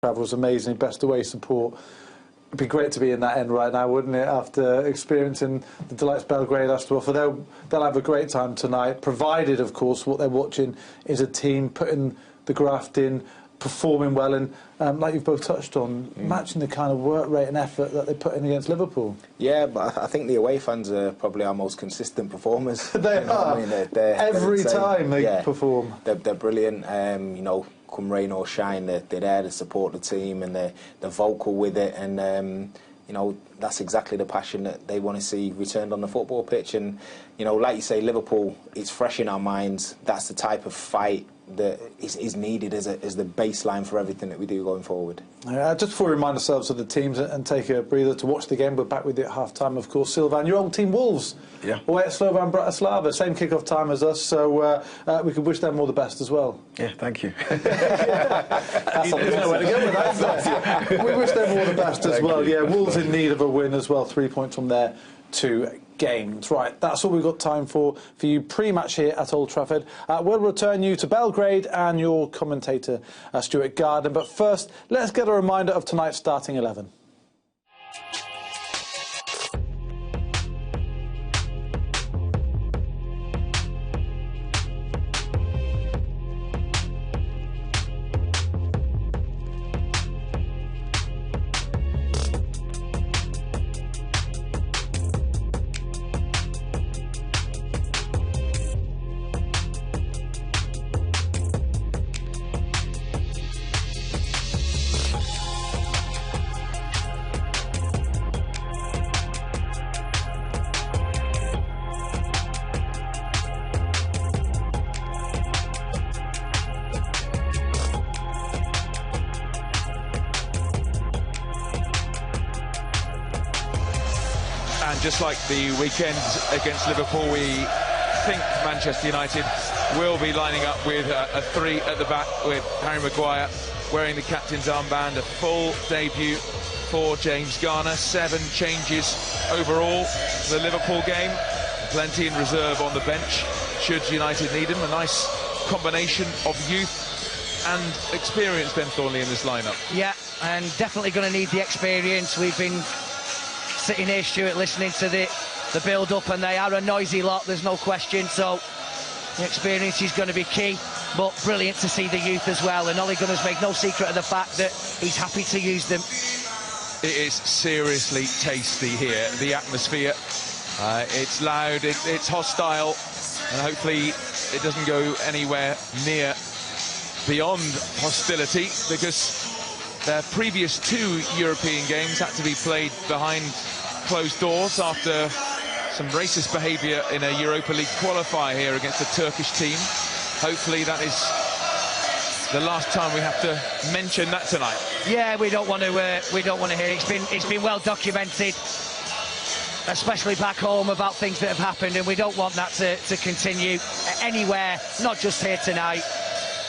travel was amazing, best away support. It'd be great to be in that end right now, wouldn't it, after experiencing the delights Belgrade has to offer. They'll have a great time tonight, provided, of course, what they're watching is a team putting the graft in, performing well, and like you've both touched on, matching the kind of work rate and effort that they put in against Liverpool. Yeah, but I think the away fans are probably our most consistent performers. They are. I mean, they're every time they perform. They're brilliant. You know, come rain or shine, they're there to support the team, and they're vocal with it, and you know, that's exactly the passion that they want to see returned on the football pitch. And you know, like you say, Liverpool, it's fresh in our minds. That's the type of fight that is needed as the baseline for everything that we do going forward. Just before we remind ourselves of the teams and take a breather to watch the game, we're back with you at half-time, of course. Silvan, your old team Wolves, away at Slovan Bratislava, same kick-off time as us, so we could wish them all the best as well. Yeah, thank you. There's nowhere to go with that, is there? We wish them all the best as well. Yeah, Wolves in need of a win as well, 3 points from their 2 games. Right, that's all we've got time for you pre-match here at Old Trafford. We'll return you to Belgrade and your commentator, Stuart Garden. But first, let's get a reminder of tonight's starting 11. Just like the weekend against Liverpool, we think Manchester United will be lining up with a 3 at the back, with Harry Maguire wearing the captain's armband. A full debut for James Garner, 7 changes overall for the Liverpool game, plenty in reserve on the bench should United need him. A nice combination of youth and experience, Ben Thornley, in this lineup. Yeah, and definitely going to need the experience. We've been sitting here, Stuart, listening to the build-up, and they are a noisy lot, there's no question, so the experience is going to be key, but brilliant to see the youth as well, and Ole Gunnar's made no secret of the fact that he's happy to use them. It is seriously tasty here, the atmosphere. It's loud, it's hostile, and hopefully it doesn't go anywhere near beyond hostility, because their previous 2 European games had to be played behind closed doors after some racist behaviour in a Europa League qualifier here against a Turkish team. Hopefully that is the last time we have to mention that tonight. Yeah, we don't want to hear it. It's been well documented, especially back home, about things that have happened, and we don't want that to continue anywhere, not just here tonight.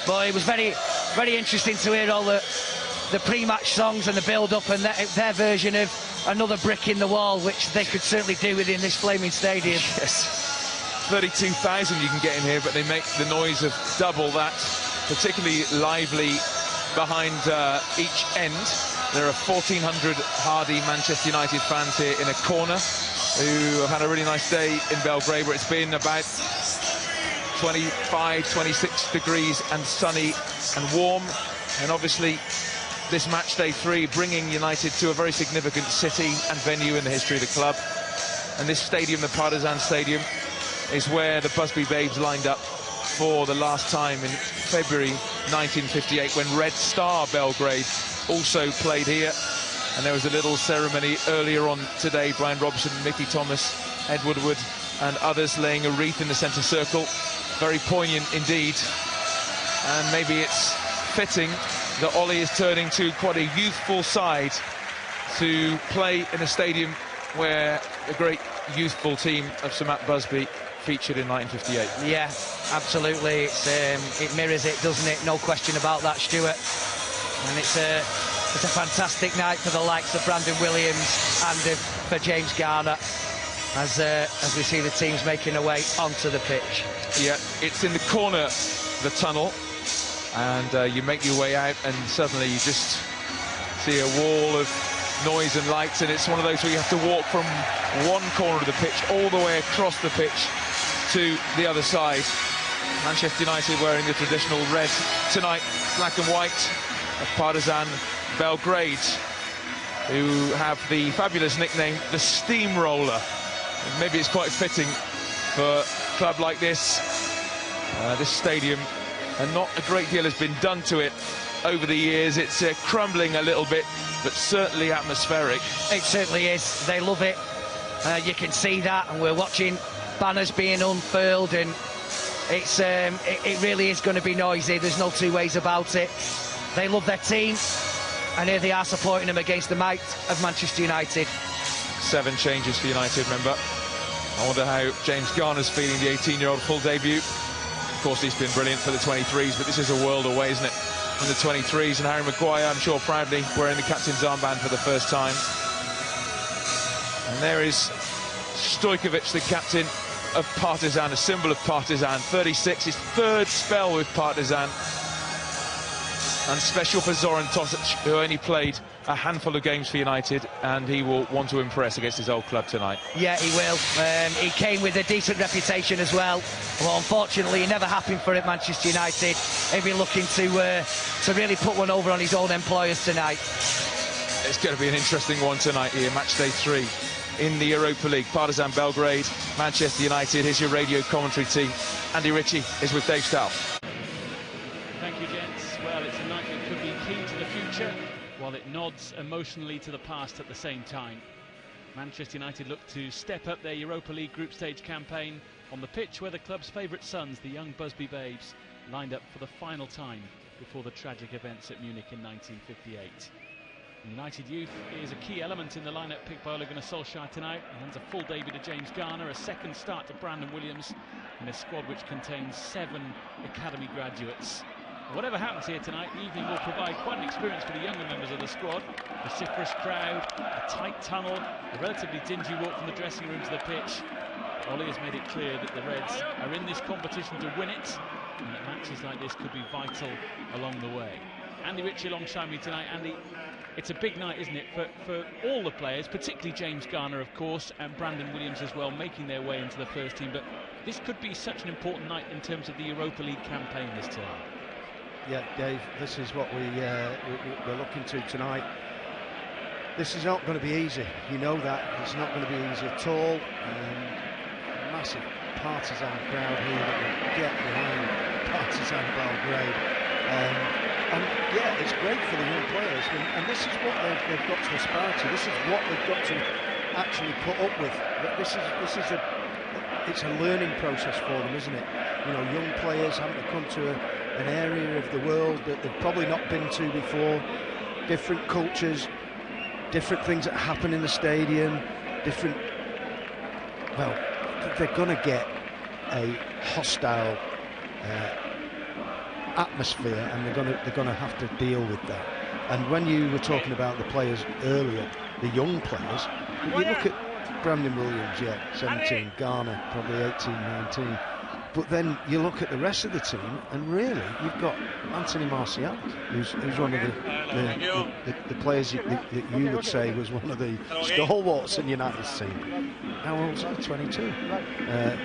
But it was very, very interesting to hear all the pre-match songs and the build-up and their version of another brick in the wall, which they could certainly do within this flaming stadium. Yes, 32,000 you can get in here, but they make the noise of double that, particularly lively behind each end. There are 1,400 hardy Manchester United fans here in a corner who have had a really nice day in Belgrade, where it's been about 25, 26 degrees and sunny and warm, and obviously this match day 3 bringing United to a very significant city and venue in the history of the club. And this stadium, the Partizan Stadium, is where the Busby Babes lined up for the last time in February 1958, when Red Star Belgrade also played here. And there was a little ceremony earlier on today. Brian Robson, Mickey Thomas, Ed Woodward and others laying a wreath in the centre circle. Very poignant indeed. And maybe it's fitting that Ole is turning to quite a youthful side to play in a stadium where the great youthful team of Sir Matt Busby featured in 1958. Yeah, absolutely. It mirrors it, doesn't it? No question about that, Stuart. And it's a fantastic night for the likes of Brandon Williams and for James Garner, as we see the teams making their way onto the pitch. Yeah, it's in the corner of the tunnel, and you make your way out, and suddenly you just See a wall of noise and lights, and it's one of those where you have to walk from one corner of the pitch all the way across the pitch to the other side. Manchester United wearing the traditional red tonight, black and white, of Partizan Belgrade, who have the fabulous nickname the Steamroller. Maybe it's quite fitting for a club like this. This stadium, and not a great deal has been done to it over the years. It's crumbling a little bit, but certainly atmospheric. It certainly is. They love it. You can see that, and we're watching banners being unfurled, and it really is going to be noisy. There's no two ways about it. They love their team, and here they are supporting them against the might of Manchester United. 7 changes for United, remember. I wonder how James Garner's feeling, the 18-year-old full debut. Of course, he's been brilliant for the 23s, but this is a world away, isn't it, from the 23s? And Harry Maguire, I'm sure, proudly wearing the captain's armband for the first time. And there is Stojkovic, the captain of Partizan, a symbol of Partizan. 36, his 3rd spell with Partizan. And special for Zoran Tosic, who only played a handful of games for United, and he will want to impress against his old club tonight. Yeah, he will. He came with a decent reputation as well. Well, unfortunately, it never happened for Manchester United. He'll be looking to really put one over on his own employers tonight. It's going to be an interesting one tonight here, match day 3 in the Europa League. Partizan Belgrade, Manchester United. Here's your radio commentary team. Andy Ritchie is with Dave Stahl. Thank you, gents. Well, it's a night that could be key to the future, while it nods emotionally to the past at the same time. Manchester United look to step up their Europa League group stage campaign on the pitch where the club's favourite sons, the young Busby Babes, lined up for the final time before the tragic events at Munich in 1958. United youth is a key element in the lineup picked by Ole Gunnar Solskjaer tonight. He hands a full debut to James Garner, a second start to Brandon Williams, in a squad which contains 7 academy graduates. Whatever happens here tonight, the evening will provide quite an experience for the younger members of the squad. A vociferous crowd, a tight tunnel, a relatively dingy walk from the dressing room to the pitch. Ole has made it clear that the Reds are in this competition to win it, and that matches like this could be vital along the way. Andy Ritchie alongside me tonight. Andy, it's a big night, isn't it, for all the players, particularly James Garner, of course, and Brandon Williams as well, making their way into the first team. But this could be such an important night in terms of the Europa League campaign this term. Yeah, Dave, this is what we're looking to tonight. This is not going to be easy. You know that. It's not going to be easy at all. Massive Partizan crowd here that will get behind Partizan Belgrade. And yeah, it's great for the young players, and this is what they've got to aspire to. This is what they've got to actually put up with. It's a learning process for them, isn't it? You know, young players having to come to an area of the world that they've probably not been to before, different cultures, different things that happen in the stadium, well, they're going to get a hostile atmosphere, and they're going to have to deal with that. And when you were talking about the players earlier, the young players, you look at Brandon Williams, 17, Garner probably 18, 19, but then you look at the rest of the team, and really you've got Anthony Martial, who's one of the players that you would say was one of the stalwarts in United's team. How old's he? 22.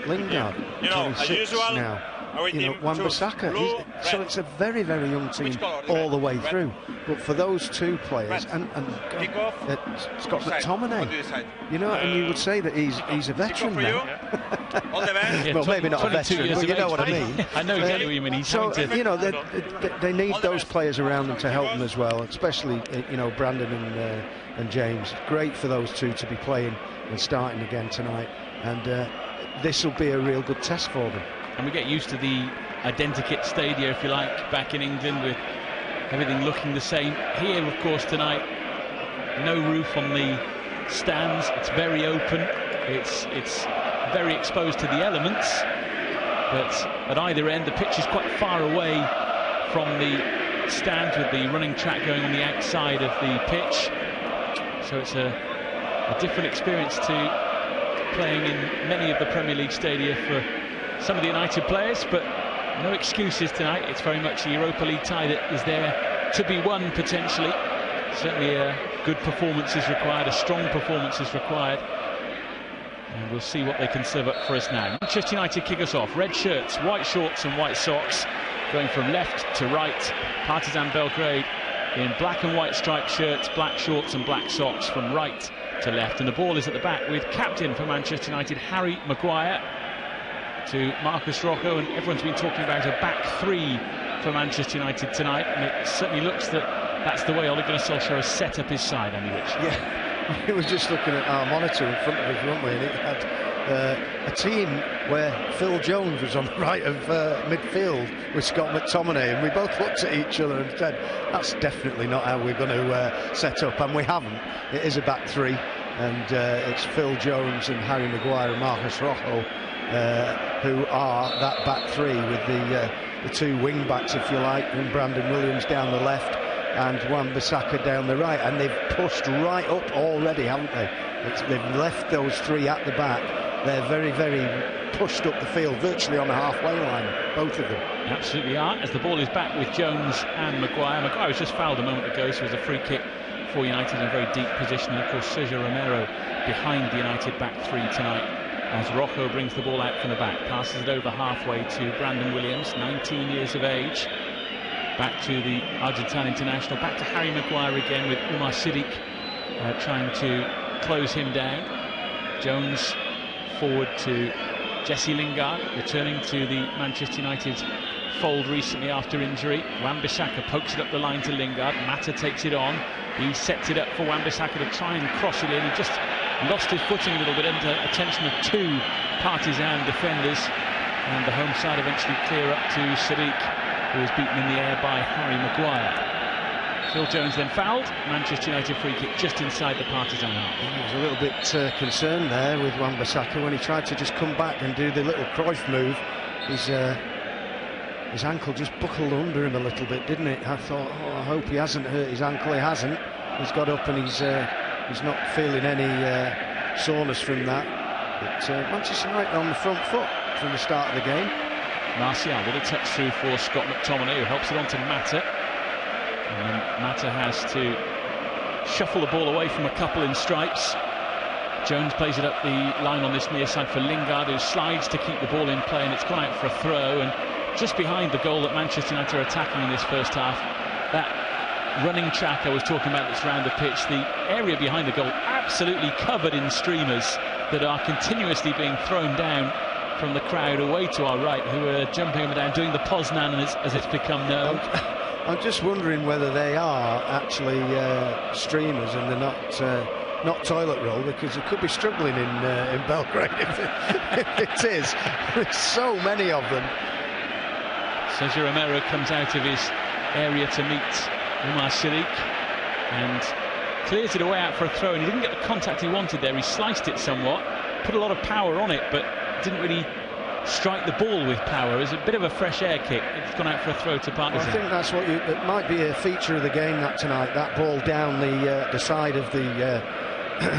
Lingard, 26 now. You know, Wan-Bissaka. So it's a very, very young team all the way through. But for those 2 players, and Scott McTominay, you know, and you would say that he's a veteran now. Well, maybe not a veteran, but you know what I mean. I know exactly what you mean. So, you know, they need those players around them to help them as well, especially, you know, Brandon and James. Great for those 2 to be playing and starting again tonight. And this will be a real good test for them. And we get used to the identikit stadia, if you like, back in England, with everything looking the same. Here, of course, tonight, no roof on the stands. It's very open. It's very exposed to the elements. But at either end, the pitch is quite far away from the stands, with the running track going on the outside of the pitch. So it's a different experience to playing in many of the Premier League stadia for some of the United players, but no excuses tonight. It's very much a Europa League tie that is there to be won potentially. Certainly a good performance is required, a strong performance is required. And we'll see what they can serve up for us now. Manchester United kick us off. Red shirts, white shorts and white socks. Going from left to right. Partizan Belgrade in black and white striped shirts, black shorts and black socks from right to left. And the ball is at the back with captain for Manchester United, Harry Maguire, to Marcus Rocco. And everyone's been talking about a back three for Manchester United tonight. And it certainly looks that that's the way Ole Gunnar Solskjaer has set up his side, Andy Rich. Yeah, we were just looking at our monitor in front of us, weren't we? And it had a team where Phil Jones was on the right of midfield with Scott McTominay, and we both looked at each other and said, that's definitely not how we're going to set up, and we haven't. It is a back three, and it's Phil Jones and Harry Maguire and Marcus Rocco who are that back three, with the two wing backs, if you like, and Brandon Williams down the left and Wan-Bissaka down the right, and they've pushed right up already, haven't they? They've left those three at the back. They're very, very pushed up the field, virtually on the halfway line, both of them. Absolutely are, as the ball is back with Jones and Maguire. Maguire was just fouled a moment ago, so it was a free kick for United in a very deep position. And of course, Sergio Romero behind the United back three tonight, as Rocco brings the ball out from the back, passes it over halfway to Brandon Williams, 19 years of age. Back to the Argentine international, back to Harry Maguire again with Umar Siddiq trying to close him down. Jones forward to Jesse Lingard, returning to the Manchester United fold recently after injury. Wan-Bissaka pokes it up the line to Lingard. Mata takes it on. He sets it up for Wan-Bissaka to try and cross it in. He just lost his footing a little bit under attention of two Partizan defenders, and the home side eventually clear up to Sadiq, who was beaten in the air by Harry Maguire. Phil Jones then fouled. Manchester United free kick just inside the Partizan half. He was a little bit concerned there with Wan-Bissaka when he tried to just come back and do the little Cruyff move. His ankle just buckled under him a little bit, didn't it? I thought, oh, I hope he hasn't hurt his ankle. He hasn't. He's got up and he's not feeling any soreness from that. But Manchester United on the front foot from the start of the game. Martial with a touch through for Scott McTominay, who helps it on to Mata. And then Mata has to shuffle the ball away from a couple in stripes. Jones plays it up the line on this near side for Lingard, who slides to keep the ball in play, and it's gone out for a throw. And just behind the goal that Manchester United are attacking in this first half, that running track I was talking about that's around the pitch, the area behind the goal absolutely covered in streamers that are continuously being thrown down from the crowd away to our right, who are jumping up and down, doing the Poznan as it's become known. I'm just wondering whether they are actually streamers and they're not toilet roll, because they could be struggling in Belgrade if it is. There's so many of them. Sergio Romero comes out of his area to meet Umar Siddiq and clears it away out for a throw, and he didn't get the contact he wanted there. He sliced it somewhat, put a lot of power on it, but didn't really strike the ball with power. It was a bit of a fresh air kick. It's gone out for a throw to Partizan. Well, I think that's what it might be a feature of the game that tonight. That ball down the side of the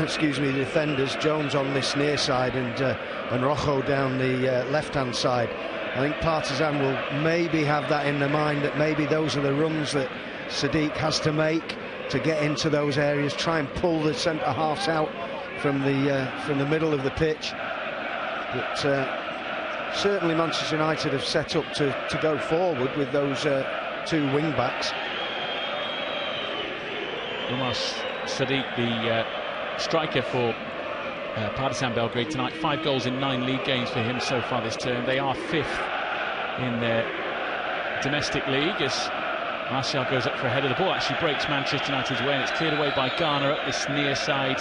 excuse me, the defenders. Jones on this near side and Rocco down the left-hand side. I think Partizan will maybe have that in their mind, that maybe those are the runs that Sadiq has to make to get into those areas, try and pull the centre halves out from the middle of the pitch. But certainly Manchester United have set up to go forward with those two wing backs. Umar Sadiq, the striker for Partizan Belgrade tonight, 5 goals in 9 league games for him so far this term. They are 5th in their domestic league as Martial goes up for a header. The ball actually breaks Manchester United's way, and it's cleared away by Garner up this near side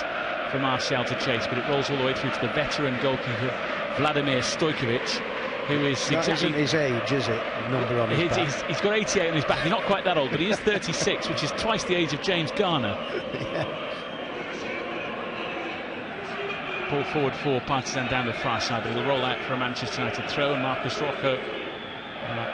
for Martial to chase, but it rolls all the way through to the veteran goalkeeper Vladimir Stojkovic, who is that exactly... isn't his age, is it? Number on his back. He's got 88 on his back. He's not quite that old, but he is 36, which is twice the age of James Garner. Yeah. Ball forward for Partizan down the far side, but it'll roll out for a Manchester United throw, and Marcus Rocco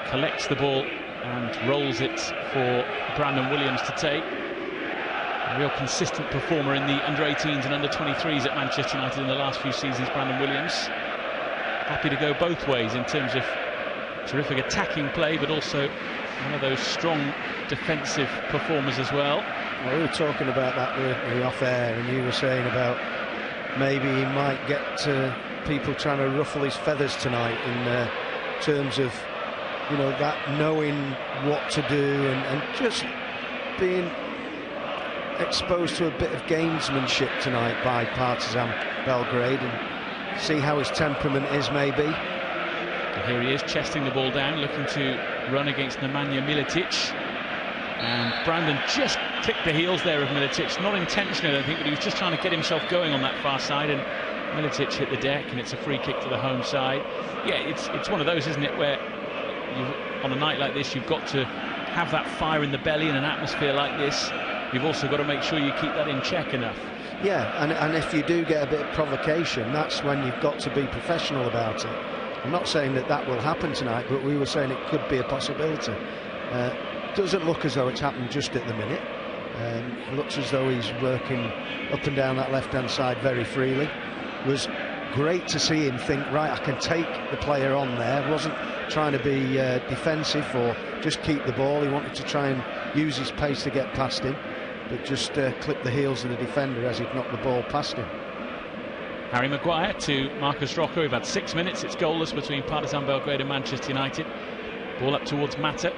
collects the ball and rolls it for Brandon Williams to take. A real consistent performer in the under-18s and under-23s at Manchester United in the last few seasons, Brandon Williams. Happy to go both ways in terms of terrific attacking play, but also one of those strong defensive performers as well. Well, we were talking about that with off air, and you were saying about maybe he might get people trying to ruffle his feathers tonight in terms of, you know, that knowing what to do and just being exposed to a bit of gamesmanship tonight by Partizan Belgrade, and see how his temperament is maybe. And here he is, chesting the ball down, looking to run against Nemanja Militic. And Brandon just clicked the heels there of Militic, not intentionally I don't think, but he was just trying to get himself going on that far side, and Militic hit the deck, and it's a free kick to the home side. Yeah, it's one of those, isn't it, where on a night like this you've got to have that fire in the belly in an atmosphere like this. You've also got to make sure you keep that in check enough. Yeah, and if you do get a bit of provocation, that's when you've got to be professional about it. I'm not saying that will happen tonight, but we were saying it could be a possibility. Doesn't look as though it's happened just at the minute. It looks as though he's working up and down that left-hand side very freely. It was great to see him think, right, I can take the player on there. Wasn't trying to be defensive or just keep the ball. He wanted to try and use his pace to get past him, but just clip the heels of the defender as he'd knocked the ball past him. Harry Maguire to Marcus Rocco. We've had 6 minutes. It's goalless between Partizan Belgrade and Manchester United. Ball up towards Mata,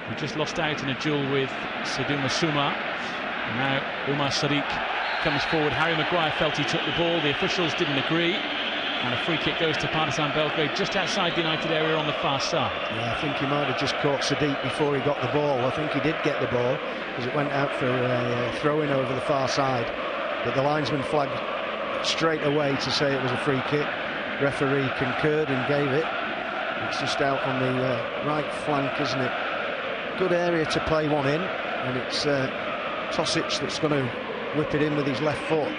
who just lost out in a duel with Seduma Sumar. And now Umar Sadiq comes forward. Harry Maguire felt he took the ball. The officials didn't agree. And a free kick goes to Partizan Belgrade just outside the United area on the far side. Yeah, I think he might have just caught Sadiq before he got the ball. I think he did get the ball because it went out for a throw-in over the far side. But the linesman flagged straight away to say it was a free kick. Referee concurred and gave it. It's just out on the right flank, isn't it? Good area to play one in, and it's Tosic that's going to whip it in with his left foot.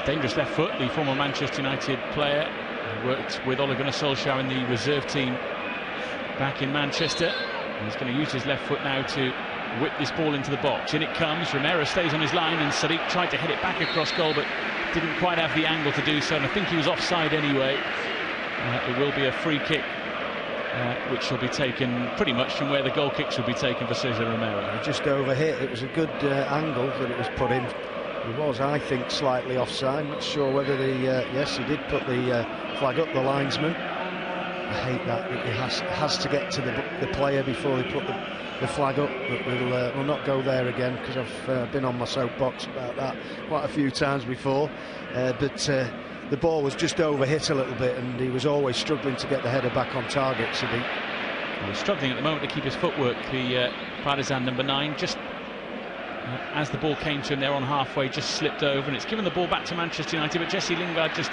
Dangerous left foot, the former Manchester United player who worked with Ole Gunnar Solskjaer in the reserve team back in Manchester. And he's going to use his left foot now to whip this ball into the box. In it comes, Romero stays on his line, and Sadiq tried to hit it back across goal but didn't quite have the angle to do so, and I think he was offside anyway. It will be a free kick which will be taken pretty much from where the goal kicks will be taken for Cesar Romero. Just overhit. It was a good angle that it was put in. He was, I think, slightly offside. Not sure whether yes, he did put the flag up, the linesman. I hate that. It has to get to the player before they put the flag up. But we'll not go there again, because I've been on my soapbox about that quite a few times before. But the ball was just overhit a little bit, and he was always struggling to get the header back on target, Sadiq. He's struggling at the moment to keep his footwork, the Partizan number 9. Just as the ball came to him there on halfway, just slipped over, and it's given the ball back to Manchester United, but Jesse Lingard just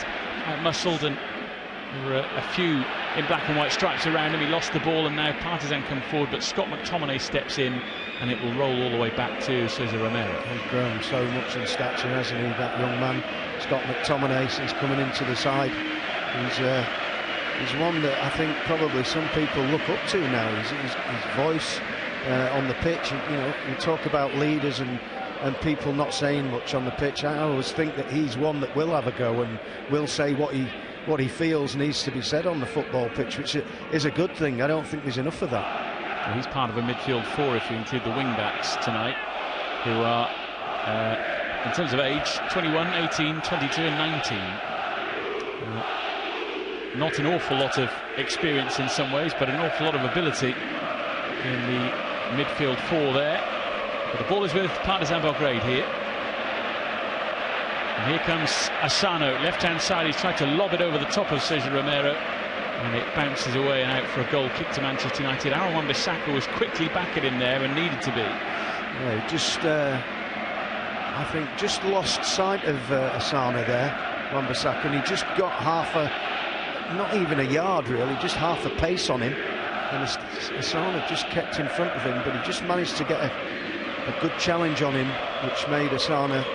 muscled, and there were a few in black and white stripes around him. He lost the ball, and now Partizan come forward, but Scott McTominay steps in, and it will roll all the way back to Cesar Romero. He's grown so much in stature, hasn't he, that young man, Scott McTominay, since coming into the side. He's one that I think probably some people look up to now. His voice on the pitch, you know, you talk about leaders and people not saying much on the pitch. I always think that he's one that will have a go and will say what he feels needs to be said on the football pitch, which is a good thing. I don't think there's enough of that. Well, he's part of a midfield 4 if you include the wing-backs tonight, who are, in terms of age, 21, 18, 22 and 19. Not an awful lot of experience in some ways, but an awful lot of ability in the midfield 4 there. But the ball is with Partizan Belgrade here. And here comes Asano, left-hand side. He's tried to lob it over the top of Cesar Romero, and it bounces away and out for a goal kick to Manchester United. Aaron Wan-Bissaka was quickly back at him there and needed to be. Yeah, just I think just lost sight of Asano there, Wan-Bissaka, and he just got not even a yard really, just half a pace on him, and Asano just kept in front of him, but he just managed to get a good challenge on him, which made Asano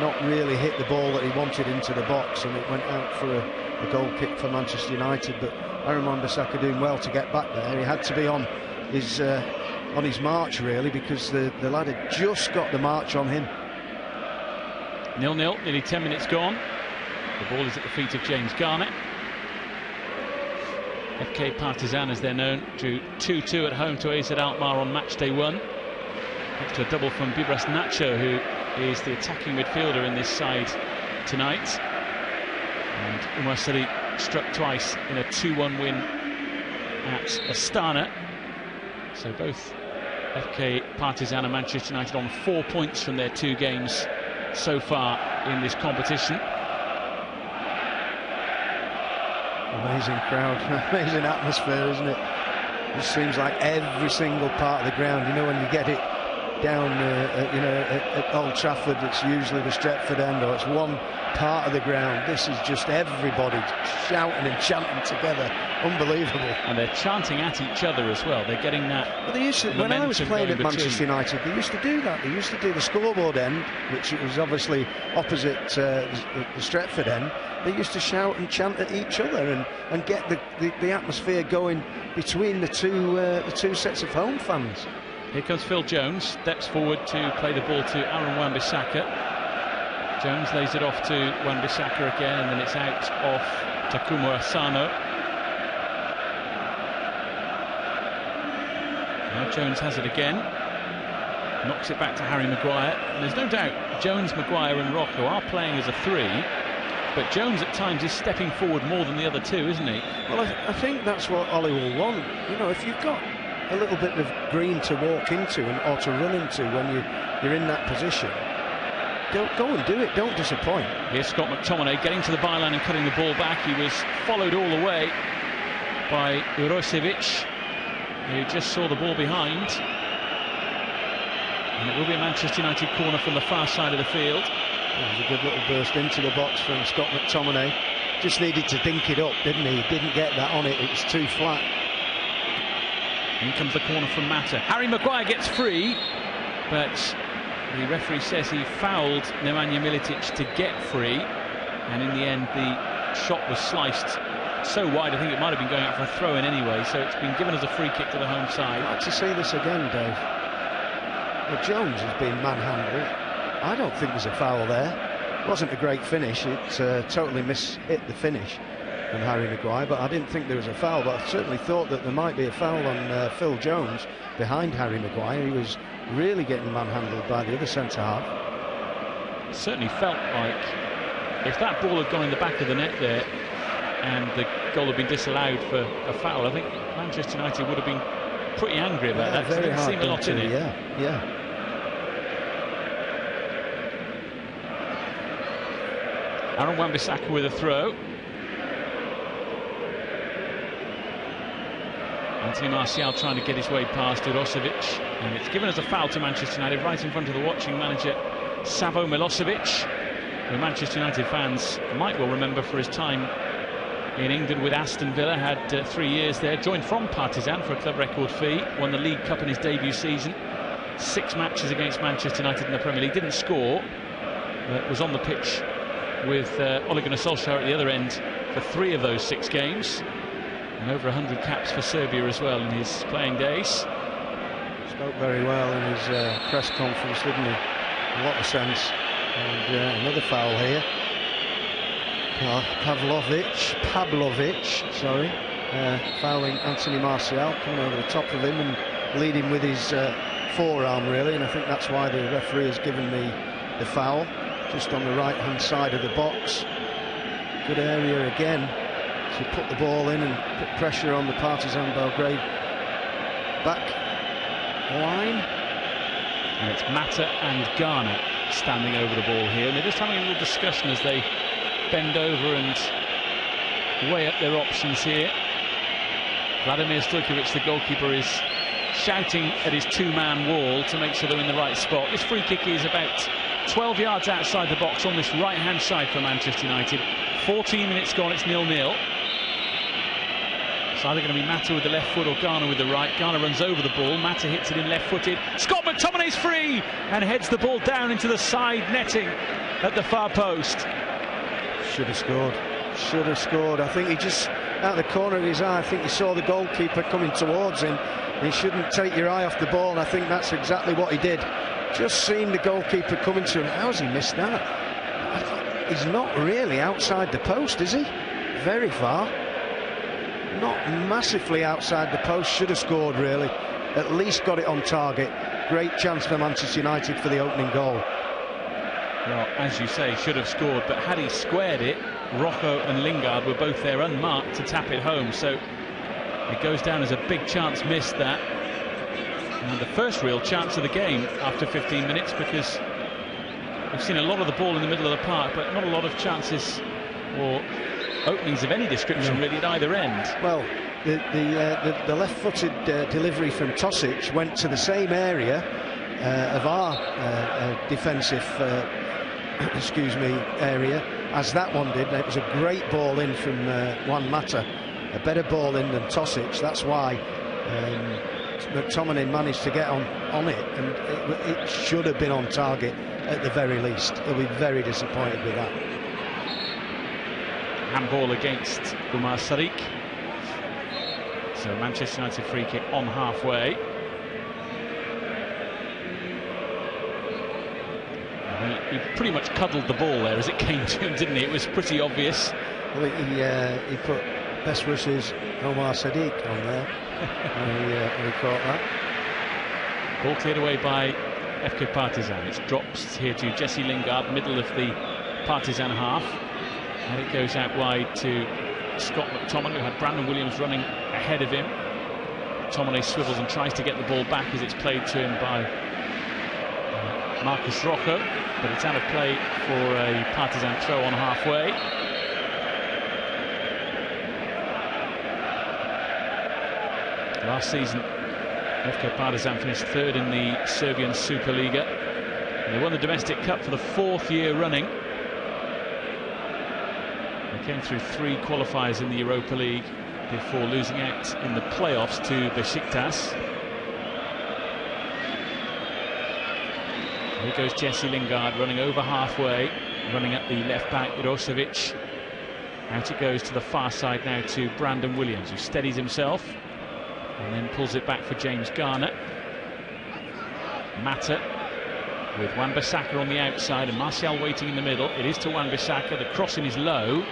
not really hit the ball that he wanted into the box, and it went out for a goal kick for Manchester United. But Aaron Wan-Bissaka doing well to get back there. He had to be on his march really, because the lad had just got the march on him. 0-0, nearly 10 minutes gone. The ball is at the feet of James Garnett. FK Partizan, as they're known, drew 2-2 at home to AZ Alkmaar on match day 1. Thanks to a double from Bibras Nacho, who is the attacking midfielder in this side tonight. And Umar Sari struck twice in a 2-1 win at Astana. So both FK Partizan and Manchester United on 4 points from their 2 games so far in this competition. Amazing crowd, amazing atmosphere, isn't it? It seems like every single part of the ground, you know, when you get it down, at Old Trafford, it's usually the Stretford end, or it's one part of the ground. This is just everybody shouting and chanting together. Unbelievable. And they're chanting at each other as well. They're getting that. But they used to, when I was playing at Manchester United, they used to do that. They used to do the scoreboard end, which was obviously opposite the Stretford end. They used to shout and chant at each other and get the atmosphere going between the two sets of home fans. Here comes Phil Jones, steps forward to play the ball to Aaron Wan-Bissaka. Jones lays it off to Wan-Bissaka again, and then it's out off Takuma Asano. Now Jones has it again, knocks it back to Harry Maguire, and there's no doubt Jones, Maguire and Rocco are playing as a 3, but Jones at times is stepping forward more than the other 2, isn't he? Well, I think that's what Ollie will want. You know, if you've got a little bit of green to walk into or to run into when you're in that position, go and do it, don't disappoint. Here's Scott McTominay getting to the byline and cutting the ball back. He was followed all the way by Urošević, who just saw the ball behind. And it will be a Manchester United corner from the far side of the field. It was a good little burst into the box from Scott McTominay. Just needed to dink it up, didn't he? He didn't get that on it, it was too flat. In comes the corner from Mata. Harry Maguire gets free, but the referee says he fouled Nemanja Militic to get free, and in the end the shot was sliced so wide I think it might have been going out for a throw-in anyway, so it's been given as a free kick to the home side. I'd like to see this again, Dave. Well, Jones has been manhandled. I don't think there's a foul there. It wasn't a great finish, it totally mishit the finish from Harry Maguire, but I didn't think there was a foul, but I certainly thought that there might be a foul on Phil Jones behind Harry Maguire. He was really getting manhandled by the other centre-half. It certainly felt like if that ball had gone in the back of the net there and the goal had been disallowed for a foul, I think Manchester United would have been pretty angry about that, because there didn't seem a lot in it. Yeah. Aaron Wan-Bissaka with a throw. Anthony Martial trying to get his way past Urošević, and it's given as a foul to Manchester United right in front of the watching manager Savo Milosevic, who Manchester United fans might well remember for his time in England with Aston Villa. Had 3 years there, joined from Partizan for a club record fee, won the League Cup in his debut season, 6 matches against Manchester United in the Premier League, didn't score, but was on the pitch with Ole Gunnar Solskjaer at the other end for 3 of those 6 games, and over 100 caps for Serbia as well in his playing days. Spoke very well in his press conference, didn't he? A lot of sense. And another foul here. Pavlovic, fouling Anthony Martial, coming over the top of him and leading with his forearm, really, and I think that's why the referee has given the foul, just on the right-hand side of the box. Good area again to put the ball in and put pressure on the Partizan Belgrade back line. And it's Mata and Garner standing over the ball here, and they're just having a little discussion as they bend over and weigh up their options here. Vladimir Stojkovic, the goalkeeper, is shouting at his 2-man wall to make sure they're in the right spot. This free kick is about 12 yards outside the box on this right-hand side for Manchester United. 14 minutes gone, it's 0-0. It's either going to be Mata with the left foot or Garner with the right. Garner runs over the ball, Mata hits it in left-footed. Scott McTominay's free and heads the ball down into the side netting at the far post. Should have scored. Should have scored. I think he just, out of the corner of his eye, I think he saw the goalkeeper coming towards him. He shouldn't take your eye off the ball, and I think that's exactly what he did. Just seen the goalkeeper coming to him. How's he missed that? He's not really outside the post, is he? Very far. not massively outside the post. Should have scored, really. At least got it on target. Great chance for Manchester United for the opening goal. Well, as you say, should have scored, but had he squared it, Rocco and Lingard were both there unmarked to tap it home, so it goes down as a big chance missed, that. And the first real chance of the game after 15 minutes, because we've seen a lot of the ball in the middle of the park, but not a lot of chances or openings of any description really at either end. Well, the left-footed delivery from Tosic went to the same area of our defensive area as that one did. It was a great ball in from Juan Mata, a better ball in than Tosic. That's why McTominay managed to get on it, and it should have been on target at the very least. He'll be very disappointed with that. Handball against Umar Sadiq. So Manchester United free kick on halfway. He pretty much cuddled the ball there as it came to him, didn't he? It was pretty obvious. Well, he put best wishes Omar Sadiq on there. and he caught that. Ball cleared away by FK Partizan. It drops here to Jesse Lingard, middle of the Partizan half. And it goes out wide to Scott McTominay, who had Brandon Williams running ahead of him. McTominay swivels and tries to get the ball back as it's played to him by Marcus Rocco, but it's out of play for a Partizan throw on halfway. Last season, FK Partizan finished third in the Serbian Superliga. They won the domestic cup for the 4th year running. They came through 3 qualifiers in the Europa League before losing out in the playoffs to Besiktas. Here goes Jesse Lingard running over halfway, running at the left back, Irosevic. Out it goes to the far side now to Brandon Williams, who steadies himself and then pulls it back for James Garner. Mata with Wan-Bissaka on the outside and Martial waiting in the middle. It is to Wan-Bissaka. The crossing is low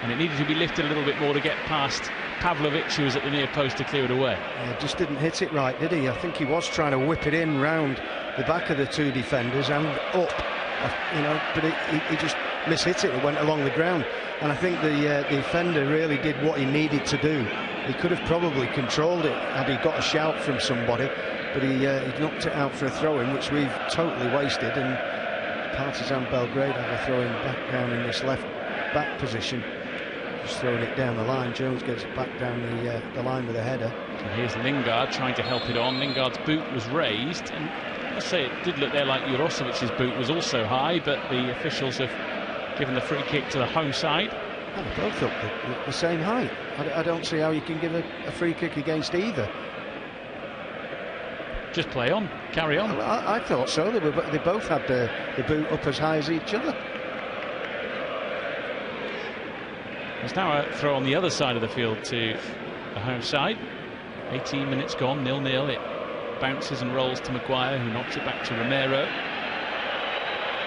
and it needed to be lifted a little bit more to get past Pavlovic, who was at the near post, to clear it away. Yeah, just didn't hit it right, did he? I think he was trying to whip it in round the back of the 2 defenders and up, but he just mishit it. It went along the ground, and I think the defender really did what he needed to do. He could have probably controlled it had he got a shout from somebody, but he knocked it out for a throw-in, which we've totally wasted, and Partizan Belgrade have a throw-in back down in this left back position. Just throwing it down the line. Jones gets it back down the line with a header. And here's Lingard trying to help it on. Lingard's boot was raised, and I say it did look there like Jurosevic's boot was also high, but the officials have given the free kick to the home side. And they're both up the same height. I don't see how you can give a free kick against either. Just play on, carry on. Well, I thought so. They both had the boot up as high as each other. There's now a throw on the other side of the field to the home side. 18 minutes gone, 0-0. It bounces and rolls to Maguire, who knocks it back to Romero.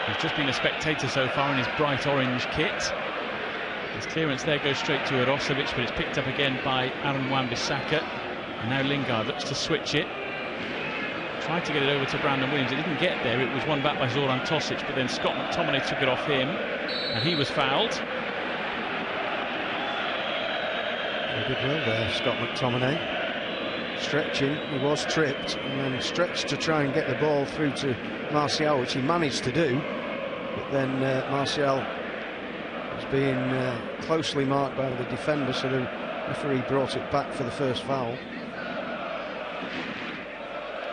He's just been a spectator so far in his bright orange kit. His clearance there goes straight to Irosevic, but it's picked up again by Aaron Wan-Bissaka. And now Lingard looks to switch it. Tried to get it over to Brandon Williams. It didn't get there. It was won back by Zoran Tosic, but then Scott McTominay took it off him, and he was fouled. He did well there, Scott McTominay. Stretching, he was tripped, and then stretched to try and get the ball through to Martial, which he managed to do. But then Martial was being closely marked by the defender, so the referee brought it back for the first foul.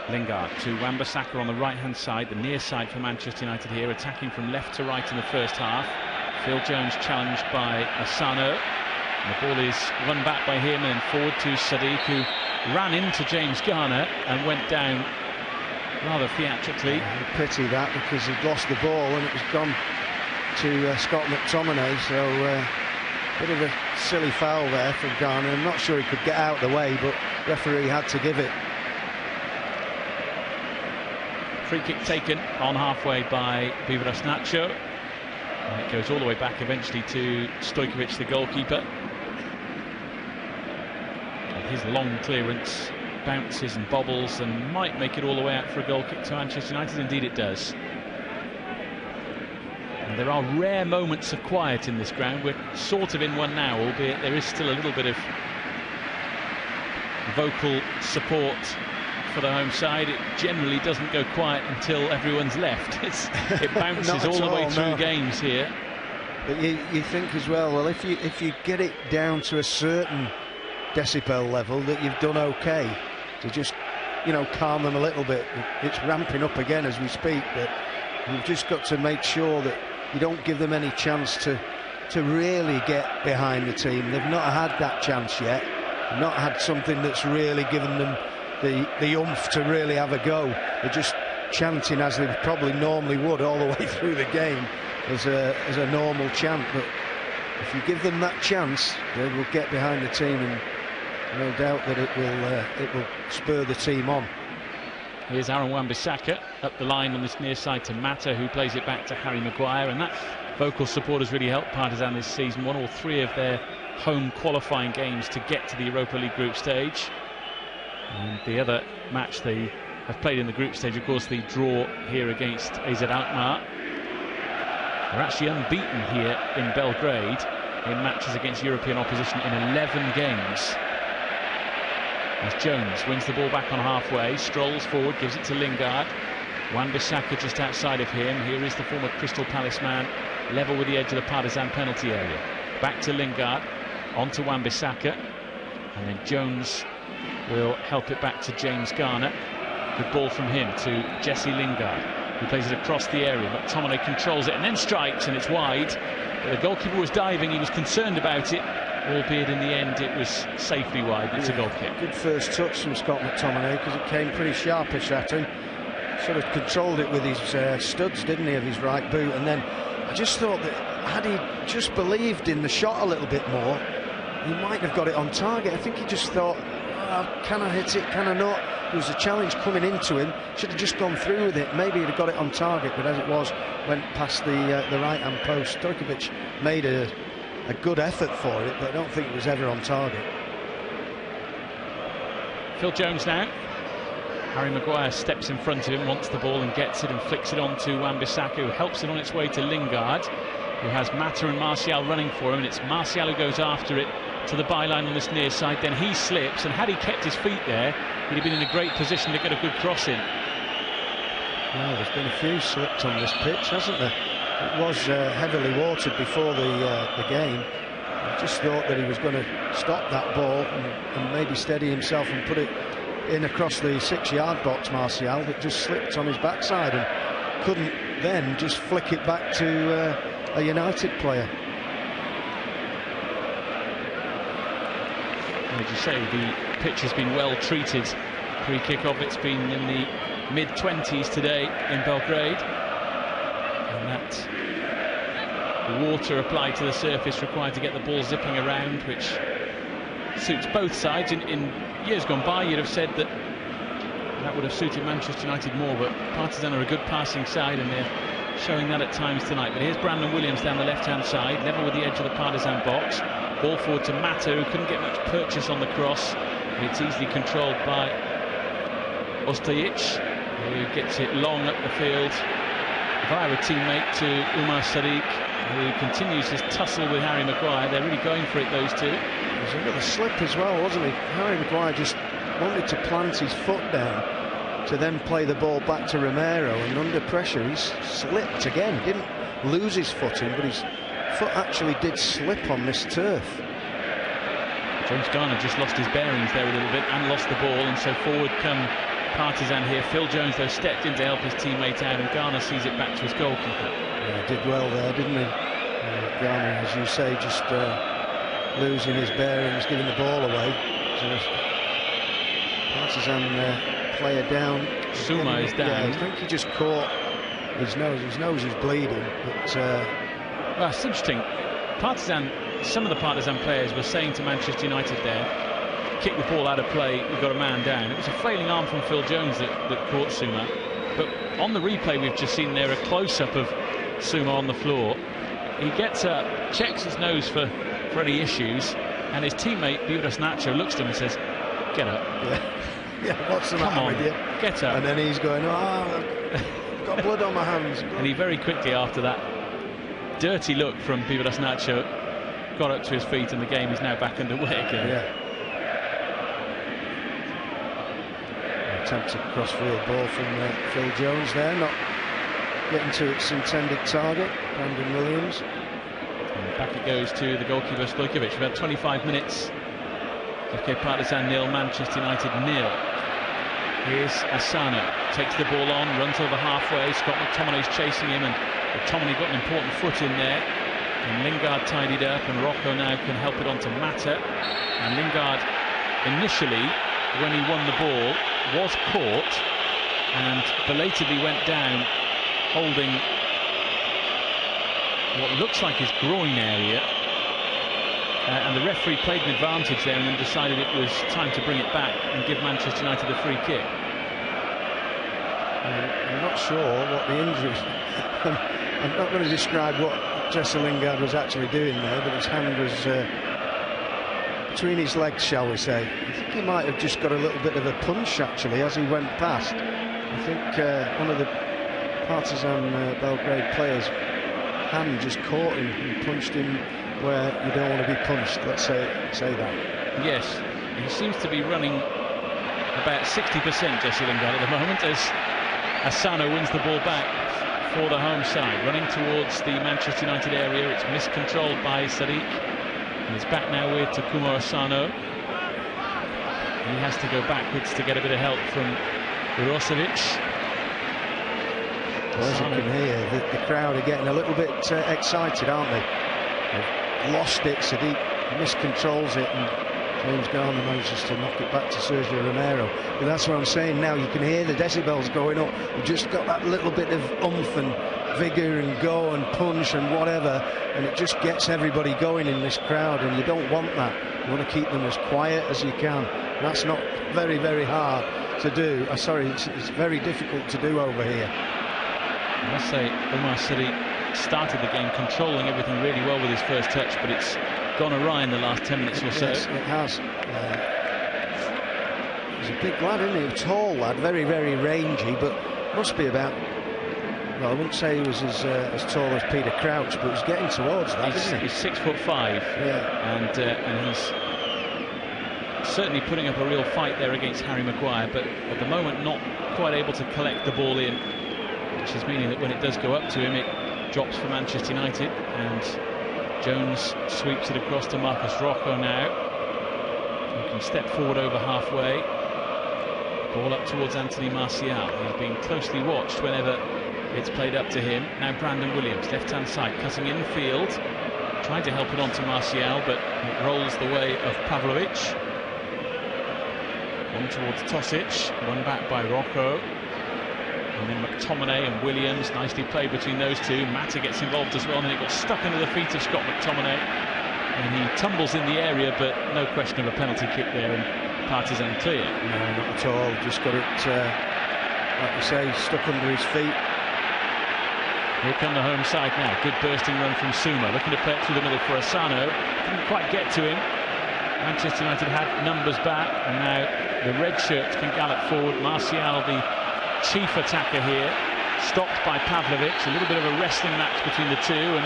Lingard to Wan-Bissaka on the right-hand side, the near side for Manchester United here, attacking from left to right in the first half. Phil Jones challenged by Asano. And the ball is won back by him and then forward to Sadiq, who ran into James Garner and went down rather theatrically. Pity that, because he'd lost the ball and it was gone to Scott McTominay, so bit of a silly foul there from Garner. I'm not sure he could get out of the way, but referee had to give it. Free kick taken on halfway by Vivras Nacho. And it goes all the way back eventually to Stojkovic, the goalkeeper. His long clearance bounces and bobbles and might make it all the way out for a goal kick to Manchester United. Indeed it does. And there are rare moments of quiet in this ground. We're sort of in one now, albeit there is still a little bit of vocal support for the home side. It generally doesn't go quiet until everyone's left. It bounces all the way through games here. But you think as well, if you get it down to a certain decibel level, that you've done okay to just, calm them a little bit. It's ramping up again as we speak, but you've just got to make sure that you don't give them any chance to really get behind the team. They've not had that chance yet. They've not had something that's really given them the oomph to really have a go. They're just chanting as they probably normally would all the way through the game as a normal chant. But if you give them that chance, they will get behind the team, and no doubt that it will spur the team on. Here's Aaron Wan-Bissaka up the line on this near side to Mata, who plays it back to Harry Maguire, and that vocal support has really helped Partizan this season. Won all 3 of their home qualifying games to get to the Europa League group stage. And the other match they have played in the group stage, of course, the draw here against AZ Alkmaar. They're actually unbeaten here in Belgrade in matches against European opposition in 11 games. As Jones wins the ball back on halfway, strolls forward, gives it to Lingard. Wan-Bissaka just outside of him. Here is the former Crystal Palace man, level with the edge of the Partizan penalty area. Back to Lingard, on to Wan-Bissaka, and then Jones will help it back to James Garner. Good ball from him to Jesse Lingard, who plays it across the area. McTominay controls it and then strikes, and it's wide. But the goalkeeper was diving, he was concerned about it, albeit in the end it was safely wide. It's a goal kick. Good first touch from Scott McTominay, because it came pretty sharpish at him. Sort of controlled it with his studs, didn't he, of his right boot. And then I just thought that had he just believed in the shot a little bit more, he might have got it on target. I think he just thought, can I hit it, can I not? There was a challenge coming into him, should have just gone through with it. Maybe he'd have got it on target, but as it was, went past the right-hand post. Stojkovic made a good effort for it, but I don't think it was ever on target. Phil Jones now. Harry Maguire steps in front of him, wants the ball and gets it and flicks it on to Wan-Bissaka, who helps it on its way to Lingard, who has Mata and Martial running for him, and it's Martial who goes after it to the byline on this near side. Then he slips, and had he kept his feet there, he'd have been in a great position to get a good cross in. Yeah, there's been a few slips on this pitch, hasn't there? It was heavily watered before the game. I just thought that he was going to stop that ball and maybe steady himself and put it in across the 6-yard box, Martial, but just slipped on his backside and couldn't then just flick it back to a United player. As you say, the pitch has been well treated pre-kick-off. It's been in the mid-20s today in Belgrade, and that water applied to the surface required to get the ball zipping around, which suits both sides. In years gone by, you'd have said that would have suited Manchester United more, but Partizan are a good passing side, and they're showing that at times tonight. But here's Brandon Williams down the left-hand side, level with the edge of the Partizan box. Ball forward to Mata, who couldn't get much purchase on the cross. It's easily controlled by Ostojic, who gets it long up the field via a teammate to Umar Sadiq, who continues his tussle with Harry Maguire. They're really going for it, those two. There's another slip as well, wasn't he? Harry Maguire just wanted to plant his foot down to then play the ball back to Romero, and under pressure he's slipped again. Didn't lose his footing, but his foot actually did slip on this turf. James Garner just lost his bearings there a little bit and lost the ball, and so forward come Partizan here. Phil Jones, though, stepped in to help his teammate out, and Garner sees it back to his goalkeeper. Yeah, did well there, didn't he? Garner, as you say, just losing his bearings, giving the ball away. Partizan player down. Suma is down. Yeah, I think he just caught his nose. His nose is bleeding, but well, it's interesting. Partizan, some of the Partizan players were saying to Manchester United there, kick the ball out of play, we've got a man down. It was a flailing arm from Phil Jones that caught Suma. But on the replay we've just seen there, a close-up of Suma on the floor. He gets up, checks his nose for any issues, and his teammate, Buras Nacho, looks at him and says, Get up. Yeah, what's the matter with you? Get up. And then he's going, I've got blood on my hands. And he very quickly, after that dirty look from Piveras Nacho, got up to his feet, and the game is now back underway again. Yeah. Attempted crossfield ball from Phil Jones there, not getting to its intended target. Brandon Williams. And back it goes to the goalkeeper Stojkovic. About 25 minutes. FK Partizan 0, Manchester United 0. Here's Asano, takes the ball on, runs over halfway. Scott McTominay's chasing him, and McTominay got an important foot in there. And Lingard tidied up, and Rocco now can help it on to Mata. And Lingard, initially, when he won the ball, was caught and belatedly went down, holding what looks like his groin area. And the referee played an advantage there and then decided it was time to bring it back and give Manchester United a free kick. I'm not sure what the injury is. I'm not going to describe what Jesse Lingard was actually doing there, but his hand was between his legs, shall we say. I think he might have just got a little bit of a punch, actually, as he went past. I think one of the Partizan Belgrade players' hand just caught him and punched him where you don't want to be punched, let's say that. Yes, he seems to be running about 60%, Jesse Lingard, at the moment, as Asano wins the ball back for the home side. Running towards the Manchester United area, it's miscontrolled by Sadiq. And it's back now with Takuma Asano. He has to go backwards to get a bit of help from Urosevic. Well, as you can hear, the crowd are getting a little bit excited, aren't they? They've lost it, Sadiq miscontrols it, and James Garner manages to knock it back to Sergio Romero. But that's what I'm saying now, you can hear the decibels going up. You've just got that little bit of oomph and vigour and go and punch and whatever, and it just gets everybody going in this crowd, and you don't want that. You want to keep them as quiet as you can. That's not very, very hard to do. Sorry, it's very difficult to do over here. I must say, Omar Sadiq started the game controlling everything really well with his first touch, but it's gone awry in the last 10 minutes or so. Yes, it has. He's a big lad, isn't he? A tall lad, very, very rangy, but must be about, well, I wouldn't say he was as tall as Peter Crouch, but he's getting towards that, isn't he? He's 6'5", yeah. and he's certainly putting up a real fight there against Harry Maguire, but at the moment not quite able to collect the ball in, which is meaning that when it does go up to him, it drops for Manchester United, and Jones sweeps it across to Marcus Rocco now, who can step forward over halfway. Ball up towards Anthony Martial. He's being closely watched whenever it's played up to him. Now Brandon Williams, left-hand side, cutting in the field, trying to help it on to Martial, but it rolls the way of Pavlovic. One towards Tosic, one back by Rocco. And then McTominay and Williams, nicely played between those two. Mata gets involved as well, and then it got stuck under the feet of Scott McTominay. And he tumbles in the area, but no question of a penalty kick there, and Partizan clear. No, not at all. Just got it, like you say, stuck under his feet. Here come the home side now. Good bursting run from Suma, looking to play it through the middle for Asano. Didn't quite get to him. Manchester United had numbers back, and now the red shirts can gallop forward. Martial, the chief attacker here, stopped by Pavlovic. A little bit of a wrestling match between the two, and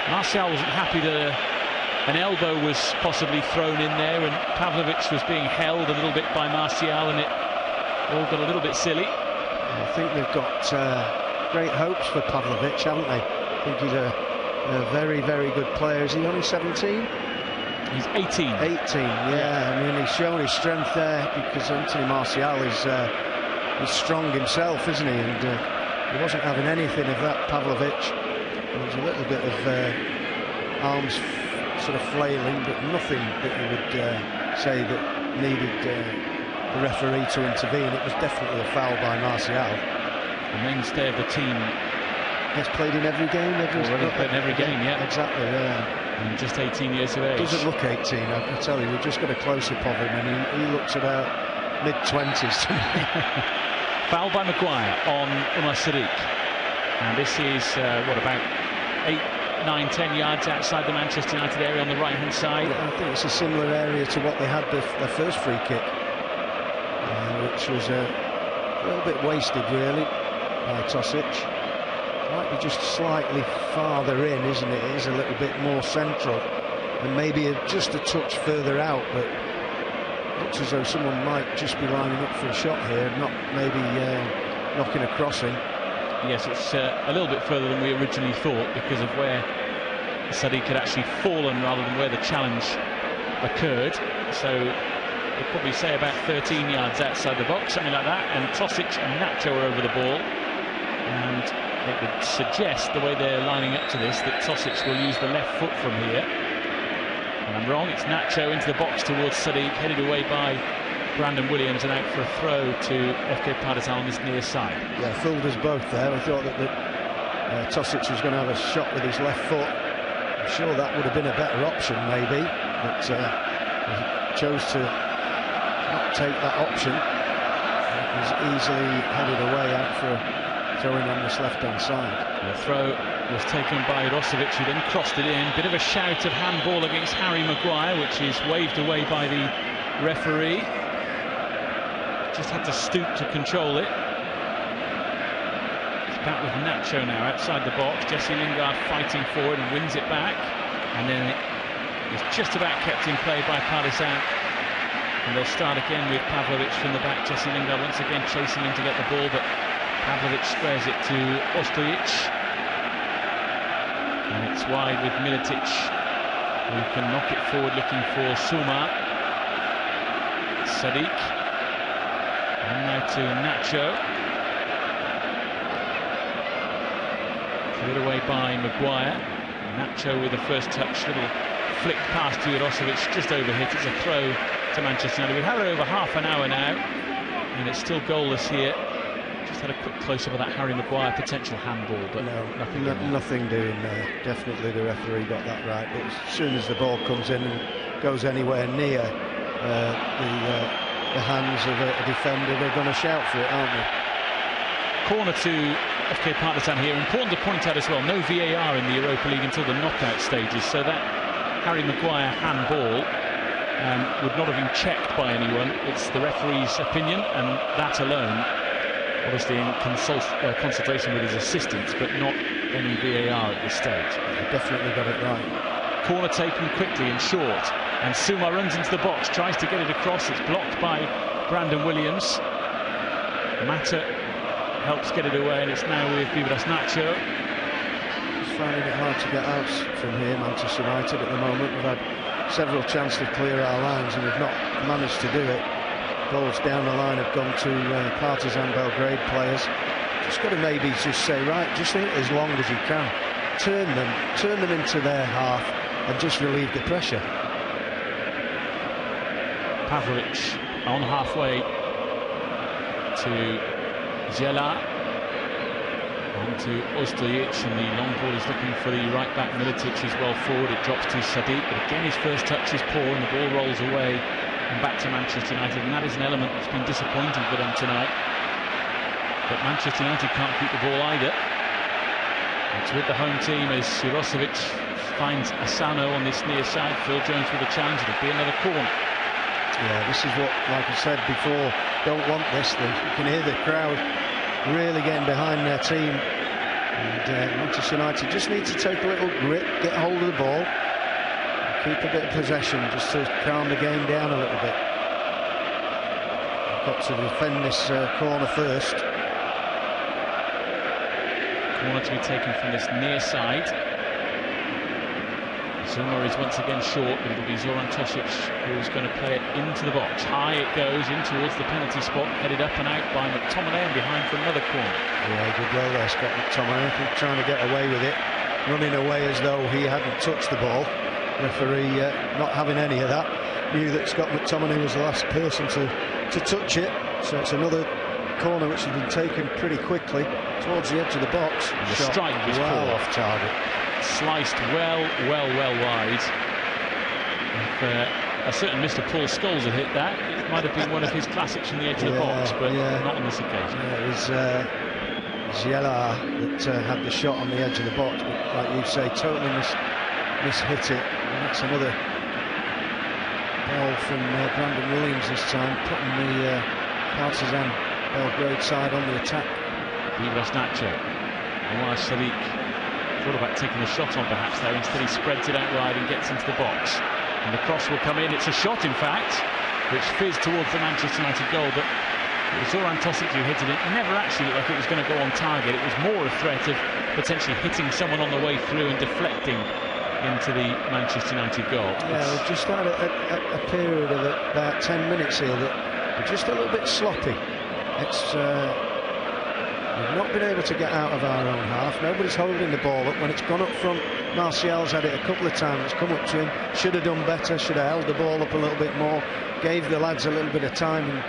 Martial wasn't happy that an elbow was possibly thrown in there, and Pavlovic was being held a little bit by Martial, and it all got a little bit silly. I think they've got great hopes for Pavlovic, haven't they? I think he's a very, very good player. Is he only 17? He's 18. 18, yeah. I mean, he's shown his strength there, because Anthony Martial is strong himself, isn't he? And he wasn't having anything of that, Pavlovic. There was a little bit of arms sort of flailing, but nothing that you would say that needed the referee to intervene. It was definitely a foul by Martial. The mainstay of the team. He's played in every game. Played in every game, yeah. Exactly, yeah. And just 18 years of age. Doesn't look 18, I tell you. We just got a close-up of him, and he looks about mid-20s to me. Foul by Maguire on Umar Sadiq. And this is, what, about 9-10 yards outside the Manchester United area on the right-hand side. Yeah, I think it's a similar area to what they had their first free kick, which was a little bit wasted, really, by Tosic. Might be just slightly farther in, isn't it? It is a little bit more central, and maybe just a touch further out, but looks as though someone might just be lining up for a shot here, not maybe knocking a crossing. Yes, it's a little bit further than we originally thought because of where Sadiq had actually fallen rather than where the challenge occurred. So we'd probably say about 13 yards outside the box, something like that. And Tosic and Nacho are over the ball. And it would suggest, the way they're lining up to this, that Tosic will use the left foot from here. And I'm wrong, it's Nacho into the box towards Sadiq, headed away by Brandon Williams and out for a throw to FK Partizan on his near side. Yeah, fooled us both there. I thought that Tosic was going to have a shot with his left foot. I'm sure that would have been a better option, maybe, but he chose to not take that option. It was easily headed away out for a throw-in on this left-hand side. The throw was taken by Rosovic, who then crossed it in. Bit of a shout of handball against Harry Maguire, which is waved away by the referee. Just had to stoop to control it. It's back with Nacho now outside the box. Jesse Lingard fighting forward and wins it back. And then it's just about kept in play by Partizan. And they'll start again with Pavlovic from the back. Jesse Lingard once again chasing him to get the ball, but Pavlovic squares it to Ostojic. And it's wide with Militic, who can knock it forward looking for Suma. Sadiq. And now to Nacho. Cleared away by Maguire. Nacho with the first touch. Little flick pass to Rosovic, just overhit. It's a throw to Manchester United. We've had it over half an hour now, and it's still goalless here. Just had a quick close-up of that Harry Maguire potential handball, but nothing doing there. Definitely the referee got that right, but as soon as the ball comes in and goes anywhere near the hands of a defender, they're going to shout for it, aren't they? Corner to FK Partizan here. Important to point out as well, no VAR in the Europa League until the knockout stages, so that Harry Maguire handball would not have been checked by anyone. It's the referee's opinion, and that alone, obviously in consultation with his assistants, but not any VAR at this stage. Definitely got it right. Corner taken quickly and short, and Suma runs into the box, tries to get it across. It's blocked by Brandon Williams. Mata helps get it away, and it's now with Vivas Nacho. Just finding it hard to get out from here, Manchester United, at the moment. We've had several chances to clear our lines, and we've not managed to do it. Balls down the line have gone to Partizan Belgrade players. Just got to maybe just say, right, just hit as long as you can. Turn them into their half and just relieve the pressure. Pavlovic on halfway to Zela. On to Ostojic, and the long ball is looking for the right back. Militic is well forward. It drops to Sadiq, but again his first touch is poor, and the ball rolls away and back to Manchester United, and that is an element that's been disappointing for them tonight. But Manchester United can't keep the ball either. It's with the home team as Rosovic finds Asano on this near side. Phil Jones with a challenge. It'll be another corner. Yeah, this is what, like I said before, don't want this. You can hear the crowd really getting behind their team. And Manchester United just need to take a little grip, get hold of the ball, and keep a bit of possession just to calm the game down a little bit. Got to defend this corner first. Corner to be taken from this near side. Zuma is once again short, but it'll be Zoran Tosic who's going to play it into the box. High it goes, in towards the penalty spot, headed up and out by McTominay, and behind for another corner. Yeah, good well there, Scott McTominay, trying to get away with it, running away as though he hadn't touched the ball. Referee not having any of that, knew that Scott McTominay was the last person to touch it, so it's another corner which has been taken pretty quickly towards the edge of the box. And the strike was well poor. Off target. Sliced well wide. If a certain Mr. Paul Scholes had hit that, it might have been one of his classics from the edge of the box, but not on this occasion. Yeah, it was Giela that had the shot on the edge of the box, but like you say, totally mishit it. And that's another ball from Brandon Williams this time, putting the Partizan Belgrade side on the attack. Vivas Nacho. Anwar Sadiq thought about taking the shot on perhaps there. Instead he spreads it out wide and gets into the box. And the cross will come in. It's a shot, in fact, which fizzed towards the Manchester United goal, but it was Zoran Tosic who hit it. It never actually looked like it was going to go on target. It was more a threat of potentially hitting someone on the way through and deflecting into the Manchester United goal. Yeah, we've just had a period of about 10 minutes here that we're just a little bit sloppy. It's we've not been able to get out of our own half. Nobody's holding the ball up. When it's gone up front, Martial's had it a couple of times. It's come up to him. Should have done better. Should have held the ball up a little bit more. Gave the lads a little bit of time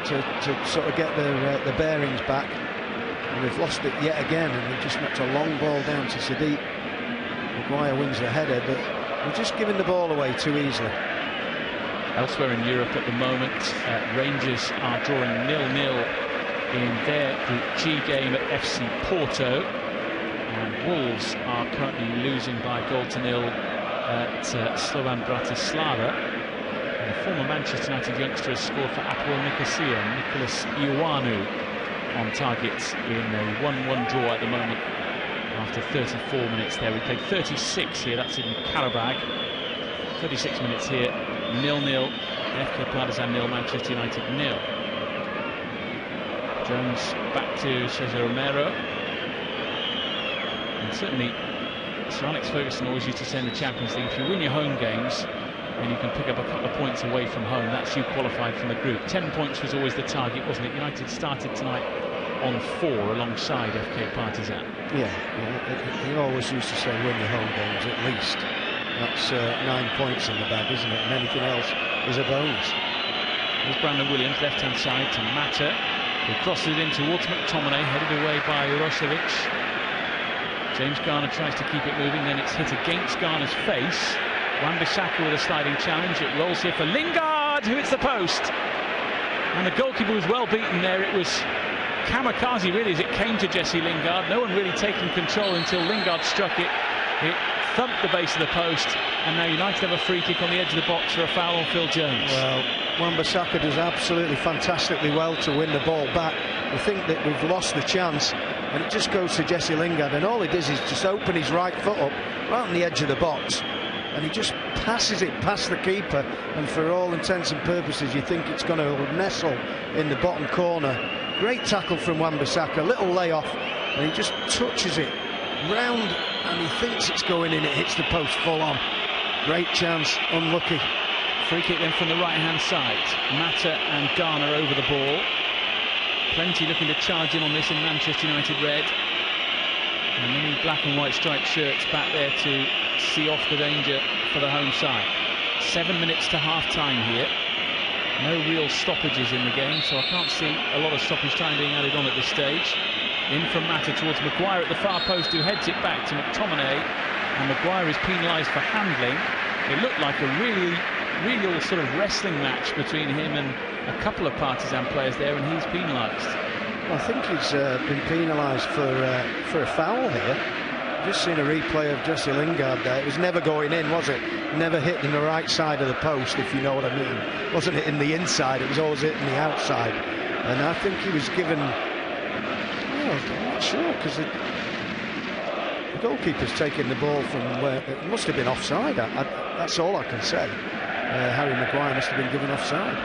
to sort of get their bearings back. And we've lost it yet again. And we've just knocked a long ball down to Sadiq. Maguire wins the header, but we're just giving the ball away too easily. Elsewhere in Europe at the moment, Rangers are drawing 0-0 in their Group G game at FC Porto, and Wolves are currently losing by 0-0 at Slovan Bratislava. And a former Manchester United youngster has scored for Apoel Nicosia, Nicholas Ioanu, on target in a 1-1 draw at the moment after 34 minutes there. We played 36 here, that's in Karabag. 36 minutes here, 0-0, FK Partizan 0, Manchester United 0. Jones back to Cesar Romero. And certainly Sir Alex Ferguson always used to say in the Champions League, if you win your home games and you can pick up a couple of points away from home, that's you qualified from the group. 10 points was always the target, wasn't it? United started tonight on 4 alongside FK Partizan. Yeah, he always used to say win your home games at least. That's 9 points in the bag, isn't it? And anything else is a bonus. There's Brandon Williams, left-hand side to Mata, who crosses it in towards McTominay, headed away by Urošević. James Garner tries to keep it moving, then it's hit against Garner's face. Wan-Bissaka with a sliding challenge. It rolls here for Lingard, who hits the post. And the goalkeeper was well beaten there. It was kamikaze, really, as it came to Jesse Lingard. No one really taking control until Lingard struck it. It thumped the base of the post, and now United have a free kick on the edge of the box for a foul on Phil Jones. Well, Wan-Bissaka does absolutely fantastically well to win the ball back. We think that we've lost the chance, and it just goes to Jesse Lingard, and all he does is just open his right foot up right on the edge of the box, and he just passes it past the keeper, and for all intents and purposes you think it's going to nestle in the bottom corner. Great tackle from Wan-Bissaka, little layoff, and he just touches it round, and he thinks it's going in. It hits the post full on. Great chance, unlucky. Free kick then from the right-hand side. Mata and Garner over the ball. Plenty looking to charge in on this in Manchester United red. And many black and white striped shirts back there to see off the danger for the home side. 7 minutes to half-time here. No real stoppages in the game, so I can't see a lot of stoppage time being added on at this stage. In from Mata towards Maguire at the far post, who heads it back to McTominay, and Maguire is penalised for handling. It looked like a real sort of wrestling match between him and a couple of Partizan players there, and he's penalised. Well, I think he's been penalised for a foul here. Just seen a replay of Jesse Lingard there. It was never going in, was it? Never hitting the right side of the post, if you know what I mean. Wasn't hitting the inside, it was always hitting the outside. And I think he was given... I'm not sure, because the goalkeeper's taking the ball from where... It must have been offside, that's all I can say. Harry Maguire must have been given offside.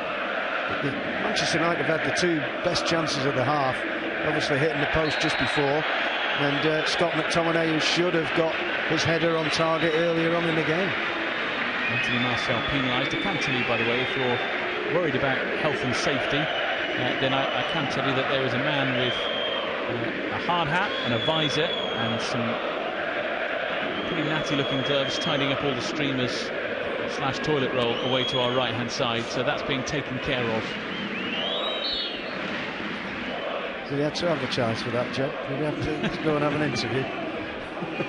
But Manchester United have had the 2 best chances of the half, obviously hitting the post just before, and Scott McTominay, who should have got his header on target earlier on in the game. Anthony Martial penalised. I can tell you, by the way, if you're worried about health and safety, then I can tell you that there is a man with a hard hat and a visor and some pretty natty looking gloves tidying up all the streamers / toilet roll away to our right hand side, so that's being taken care of. Did he have to advertise for that, Joe? Did he have to go and have an interview?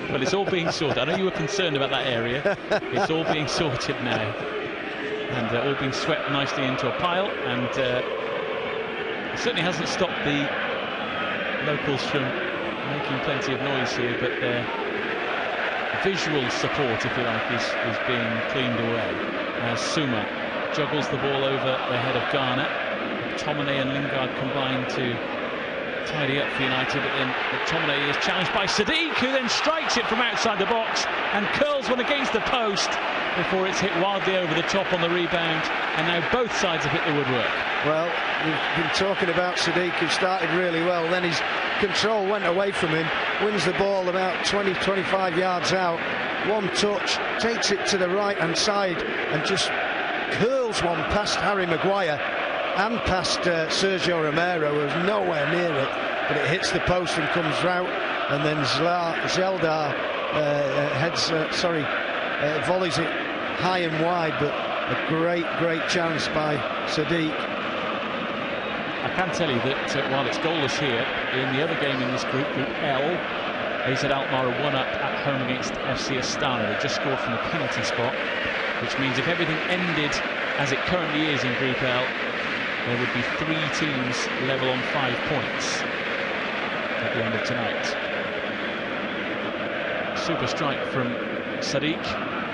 Well, it's all being sorted. I know you were concerned about that area. It's all being sorted now, and all being swept nicely into a pile, and it certainly hasn't stopped the locals from making plenty of noise here, but their visual support, if you like, is being cleaned away. As Suma juggles the ball over the head of Garner. McTominay and Lingard combine to tidy up for United, but then McTominay is challenged by Sadiq, who then strikes it from outside the box and curls one against the post before it's hit wildly over the top on the rebound, and now both sides have hit the woodwork. Well, we've been talking about Sadiq, who started really well, then his control went away from him, wins the ball about 20-25 yards out, one touch, takes it to the right hand side and just curls one past Harry Maguire and past Sergio Romero, who was nowhere near it, but it hits the post and comes out, and then Zeldar volleys it high and wide, but a great chance by Sadiq. I can tell you that while it's goalless here, in the other game in this group, Group L, AZ Alkmaar are 1-up at home against FC Astana. They just scored from a penalty spot, which means if everything ended as it currently is in Group L, there would be 3 teams level on 5 points at the end of tonight. Super strike from Sadiq,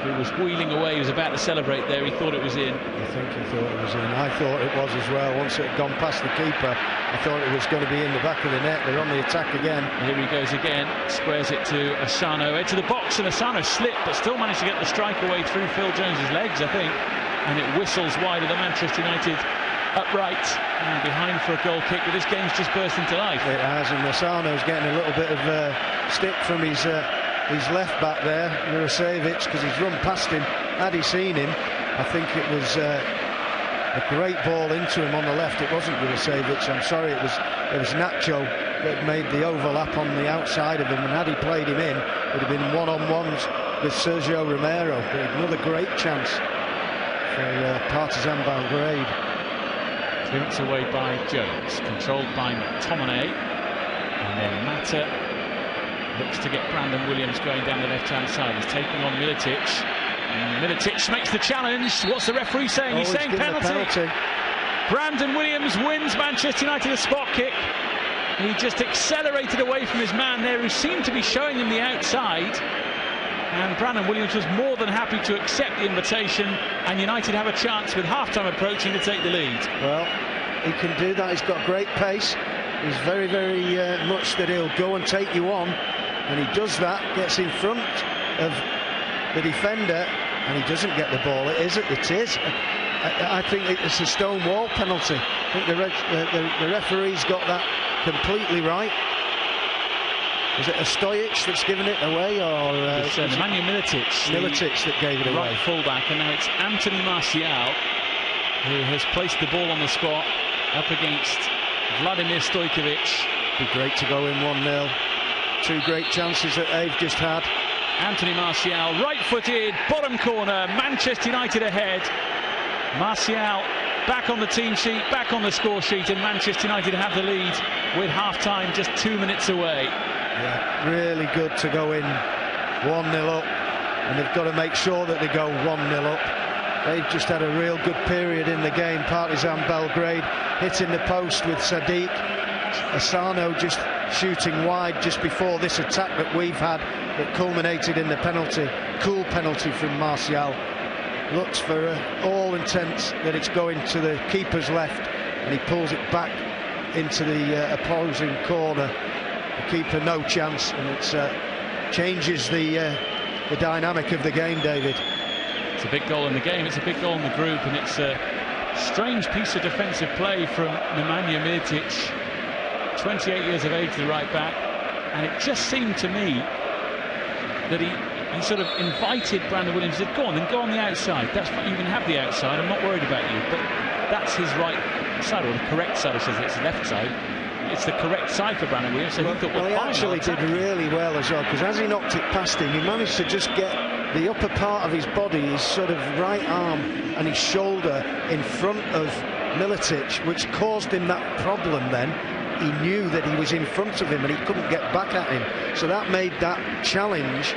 who was wheeling away. He was about to celebrate there. He thought it was in. I think he thought it was in. I thought it was as well. Once it had gone past the keeper, I thought it was going to be in the back of the net. They're on the attack again. Here he goes again. Squares it to Asano. Edge of the box, and Asano slipped, but still managed to get the strike away through Phil Jones's legs, I think. And it whistles wide of the Manchester United upright and behind for a goal kick, but this game's just burst into life. It has, and Asano's getting a little bit of stick from his left back there, Jurasevich, because he's run past him. Had he seen him, I think it was a great ball into him on the left. It wasn't Jurasevich, I'm sorry, it was Nacho that made the overlap on the outside of him, and had he played him in, it would have been one-on-ones with Sergio Romero. But another great chance for Partizan Belgrade. Clearance away by Jones, controlled by McTominay, and then Mata looks to get Brandon Williams going down the left-hand side. He's taking on Militic. Militic makes the challenge. What's the referee saying? He's saying penalty. Brandon Williams wins Manchester United a spot kick. He just accelerated away from his man there, who seemed to be showing him the outside. And Brandon Williams was more than happy to accept the invitation, and United have a chance with half-time approaching to take the lead. Well, he can do that. He's got great pace. He's very much that he'll go and take you on, and he does that, gets in front of the defender, and he doesn't get the ball. It is. I think it's a stone wall penalty. I think the referee's got that completely right. Is it Stojic that's given it away, or it's Nemanja Militic that gave it away? Right fullback, and now it's Anthony Martial who has placed the ball on the spot up against Vladimir Stojkovic. Be great to go in 1-0. 2 great chances that they've just had. Anthony Martial, right-footed, bottom corner, Manchester United ahead. Martial back on the team sheet, back on the score sheet, and Manchester United have the lead with half-time just 2 minutes away. Yeah, really good to go in 1-0 up, and they've got to make sure that they go 1-0 up. They've just had a real good period in the game. Partizan Belgrade hitting the post with Sadiq. Asano just shooting wide just before this attack that we've had that culminated in the penalty. Cool penalty from Martial. Looks for all intents that it's going to the keeper's left, and he pulls it back into the opposing corner. The keeper no chance, and it changes the dynamic of the game, David. It's a big goal in the game, it's a big goal in the group, and it's a strange piece of defensive play from Nemanja Militic, 28 years of age, the right back, and it just seemed to me that he sort of invited Brandon Williams, said, go on the outside, that's fine, you can have the outside, I'm not worried about you, but that's his right side, or the correct side, I should say, it's the left side. It's the correct side for Brandon Williams, so he actually did really well as well, because as he knocked it past him, he managed to just get the upper part of his body, his sort of right arm and his shoulder in front of Militic, which caused him that problem then. He knew that he was in front of him and he couldn't get back at him, so that made that challenge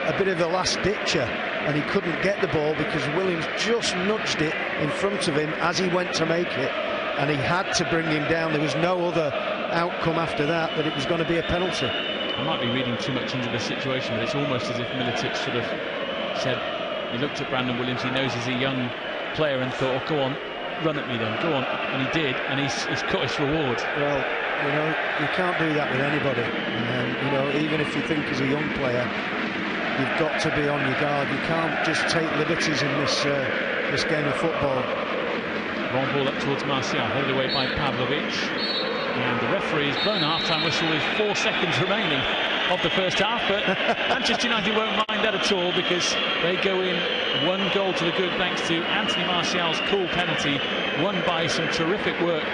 a bit of a last-ditcher, and he couldn't get the ball because Williams just nudged it in front of him as he went to make it, and he had to bring him down. There was no other outcome after that it was going to be a penalty. I might be reading too much into the situation, but it's almost as if Militic sort of said, he looked at Brandon Williams, he knows he's a young player, and thought, oh, go on, run at me then, go on. And he did, and he's got his reward. Well, you know, you can't do that with anybody. You know, even if you think as a young player, you've got to be on your guard. You can't just take liberties in this game of football. Long ball up towards Martial, headed away by Pavlovic. And the referee's blown a half-time whistle with 4 seconds remaining of the first half, but Manchester United won't mind that at all, because they go in 1 goal to the good thanks to Anthony Martial's cool penalty, won by some terrific work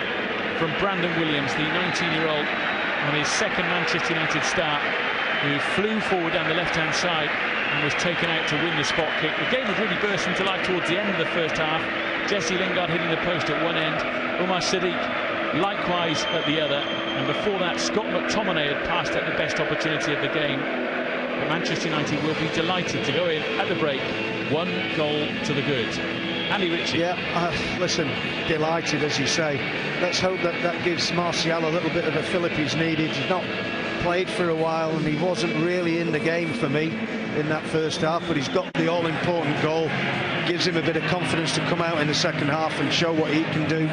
from Brandon Williams, the 19-year-old on his second Manchester United start, who flew forward down the left-hand side and was taken out to win the spot kick. The game had really burst into life towards the end of the first half. Jesse Lingard hitting the post at one end, Umar Sadiq likewise at the other, and before that Scott McTominay had passed at the best opportunity of the game. But Manchester United will be delighted to go in at the break 1 goal to the good. Andy Ritchie. Yeah, listen, delighted, as you say. Let's hope that gives Martial a little bit of a fillip he's needed. He's not played for a while, and he wasn't really in the game for me in that first half, but he's got the all-important goal. Gives him a bit of confidence to come out in the second half and show what he can do.